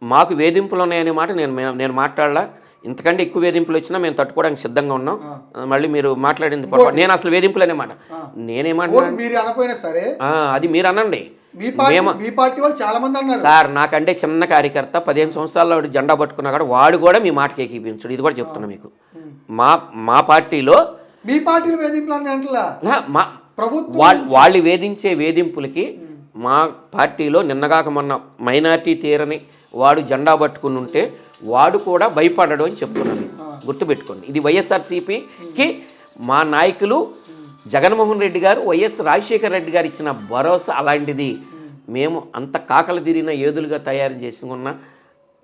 మాకు వేధింపులు ఉన్నాయనే మాట నేను మాట్లాడలా. ఇంతకంటే ఎక్కువ వేధింపులు వచ్చినా మేము తట్టుకోవడానికి సిద్ధంగా ఉన్నాం. మళ్ళీ మీరు మాట్లాడింది పొరపాటు. నేను అసలు వేధింపులు అనే మాట నేనేమన్నా సరే అది మీరు అనండి. సార్ నాకంటే చిన్న కార్యకర్త 15 సంవత్సరాల్లో జెండా పట్టుకున్నా కూడా వాడు కూడా మీ మాటకి ఏకీపించడు. ఇది కూడా చెప్తున్నా మీకు. మా పార్టీలో మీ పార్టీలో వేధింపులు వాళ్ళు వేధించే వేధింపులకి మా పార్టీలో నిన్నగాక మొన్న మైనార్టీ తీరని వాడు జెండా పట్టుకుని ఉంటే వాడు కూడా భయపడడు అని చెప్తున్నాను. గుర్తుపెట్టుకోండి, ఇది వైఎస్ఆర్సీపీకి మా నాయకులు జగన్మోహన్ రెడ్డి గారు, వైఎస్ రాజశేఖర రెడ్డి గారు ఇచ్చిన భరోసా అలాంటిది. మేము అంత కాకలు తిరిగిన ఏదులుగా తయారు చేసుకున్న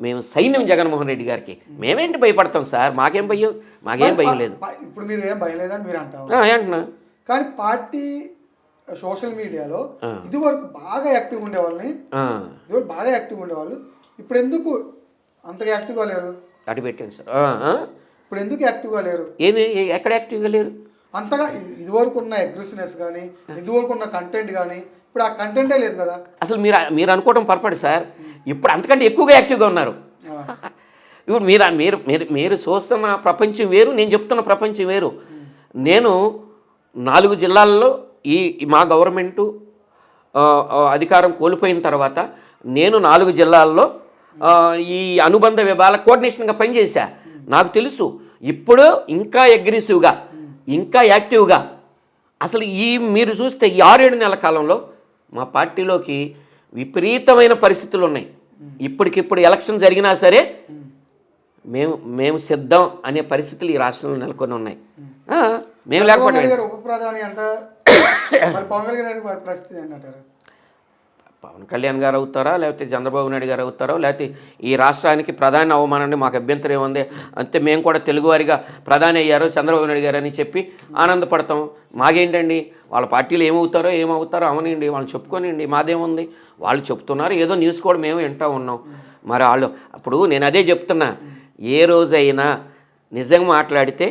మేము సైన్యం జగన్మోహన్ రెడ్డి గారికి. మేమేంటి భయపడతాం సార్? మాకేం భయం లేదు. ఇప్పుడు మీరు ఏం భయం లేదని మీరు అంటున్నా. కానీ పార్టీ సోషల్ మీడియాలో ఇదివరకు బాగా యాక్టివ్గా ఉండేవాళ్ళని, బాగా యాక్టివ్గా ఉండేవాళ్ళు ఇప్పుడు ఎందుకు అంతగా యాక్టివ్గా లేరు? అటు పెట్టండి సార్. ఇప్పుడు ఎందుకు యాక్టివ్గా లేరు? ఎక్కడ యాక్టివ్గా లేరు? అంతగా ఇదివరకు ఉన్న అగ్రెసివ్నెస్ కానీ, ఇదివరకు ఉన్న కంటెంట్ కానీ ఇప్పుడు ఆ కంటెంటే లేదు కదా. అసలు మీరు అనుకోవడం పొరపాటు సార్. ఇప్పుడు అంతకంటే ఎక్కువగా యాక్టివ్గా ఉన్నారు. ఇప్పుడు మీరు చూస్తున్న ప్రపంచం వేరు, నేను చెప్తున్న ప్రపంచం వేరు. నేను 4 జిల్లాల్లో మా గవర్నమెంటు అధికారం కోల్పోయిన తర్వాత నేను 4 జిల్లాల్లో ఈ అనుబంధ విభాగాల కోఆర్డినేషన్గా పనిచేశా. నాకు తెలుసు. ఇప్పుడు ఇంకా అగ్రెసివ్గా, ఇంకా యాక్టివ్గా అసలు మీరు చూస్తే ఈ 6-7 నెలల కాలంలో మా పార్టీలోకి విపరీతమైన పరిస్థితులు ఉన్నాయి. ఇప్పటికిప్పుడు ఎలక్షన్ జరిగినా సరే మేము సిద్ధం అనే పరిస్థితులు ఈ రాష్ట్రంలో నెలకొని ఉన్నాయి. మేము లేకపోతే పవన్ కళ్యాణ్ గారు అవుతారా, లేకపోతే చంద్రబాబు నాయుడు గారు అవుతారో, లేకపోతే ఈ రాష్ట్రానికి ప్రధాని అవమానండి మాకు అభ్యంతరం ఏముంది అంతే. మేము కూడా తెలుగువారిగా ప్రధాని అయ్యారు చంద్రబాబు నాయుడు గారు అని చెప్పి ఆనందపడతాం. మాకేంటండి వాళ్ళ పార్టీలు ఏమవుతారో అవనండి, వాళ్ళు చెప్పుకోనండి, మాదేముంది. వాళ్ళు చెప్తున్నారు, ఏదో న్యూస్ కూడా మేము వింటూ ఉన్నాం. మరి వాళ్ళు అప్పుడు నేను అదే చెప్తున్నా, ఏ రోజైనా నిజంగా మాట్లాడితే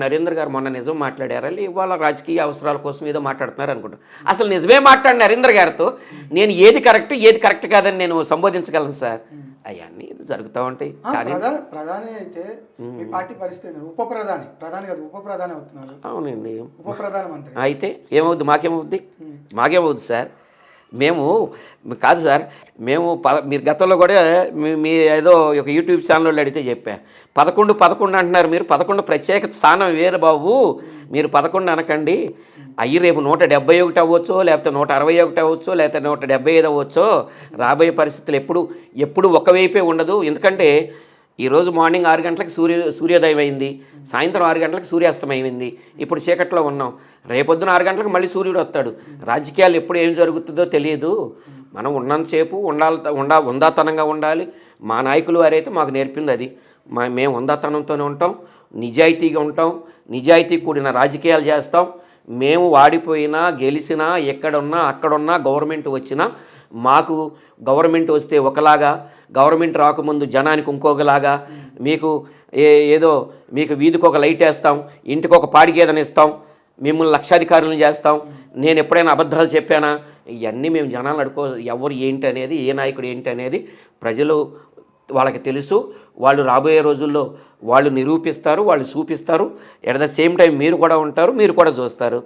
నరేంద్ర గారు మొన్న నిజం మాట్లాడారా, ఇవాళ రాజకీయ అవసరాల కోసం ఏదో మాట్లాడుతున్నారు అనుకుంటా. అసలు నిజమే మాట్లాడిన నరేంద్ర గారితో నేను ఏది కరెక్ట్ కాదని నేను సంబోధించగలను సార్. అవన్నీ జరుగుతూ ఉంటాయి. కానీ ప్రధాని అయితే మీ పార్టీ పరిస్థితి ప్రధాని కాదు ఉప ప్రధాని అవుతున్నారు. అవునండి, ఉప ప్రధానమంత్రి అయితే ఏమవుద్ది? మాకేమవుద్ది సార్? మేము కాదు సార్, మేము మీరు గతంలో కూడా మీ ఏదో ఒక యూట్యూబ్ ఛానల్లో అడిగితే చెప్పా, 11 11 అంటున్నారు మీరు. 11 ప్రత్యేక స్థానం వేరు బాబు, మీరు 11 అనకండి. అయ్యి రేపు 171 అవ్వచ్చో, లేకపోతే 161 అవ్వచ్చో, లేకపోతే 175 అవ్వచ్చో. రాబోయే పరిస్థితులు ఎప్పుడు ఒకవైపే ఉండదు. ఎందుకంటే ఈరోజు మార్నింగ్ 6 గంటలకు సూర్యోదయం అయింది, సాయంత్రం 6 గంటలకు సూర్యాస్తమయం అయింది. ఇప్పుడు చీకట్లో ఉన్నాం. రేపొద్దున 6 గంటలకు మళ్ళీ సూర్యుడు వస్తాడు. రాజకీయాలు ఎప్పుడు ఏం జరుగుతుందో తెలియదు. మనం ఉన్నంతసేపు ఉందాతనంగా ఉండాలి. మా నాయకులు వారైతే మాకు నేర్పింది అది. మేము ఉందాతనంతోనే ఉంటాం, నిజాయితీగా ఉంటాం, నిజాయితీ కూడిన రాజకీయాలు చేస్తాం. మేము వాడిపోయినా గెలిచినా ఎక్కడున్నా అక్కడున్నా గవర్నమెంట్ వచ్చినా మాకు గవర్నమెంట్ వస్తే ఒకలాగా, గవర్నమెంట్ రాకముందు జనానికి ఇంకొకలాగా, మీకు ఏదో మీకు వీధికి ఒక లైట్ వేస్తాం, ఇంటికి ఒక పాడిగేదన ఇస్తాం, మిమ్మల్ని లక్షాధికారులను చేస్తాం. నేను ఎప్పుడైనా అబద్ధాలు చెప్పానా? ఇవన్నీ మేము జనాలు ఎవరు ఏంటి అనేది, ఏ నాయకుడు ఏంటి అనేది ప్రజలు వాళ్ళకి తెలుసు. వాళ్ళు రాబోయే రోజుల్లో వాళ్ళు నిరూపిస్తారు, వాళ్ళు చూపిస్తారు. ఎట్ ద సేమ్ టైం మీరు కూడా ఉంటారు, మీరు కూడా చూస్తారు.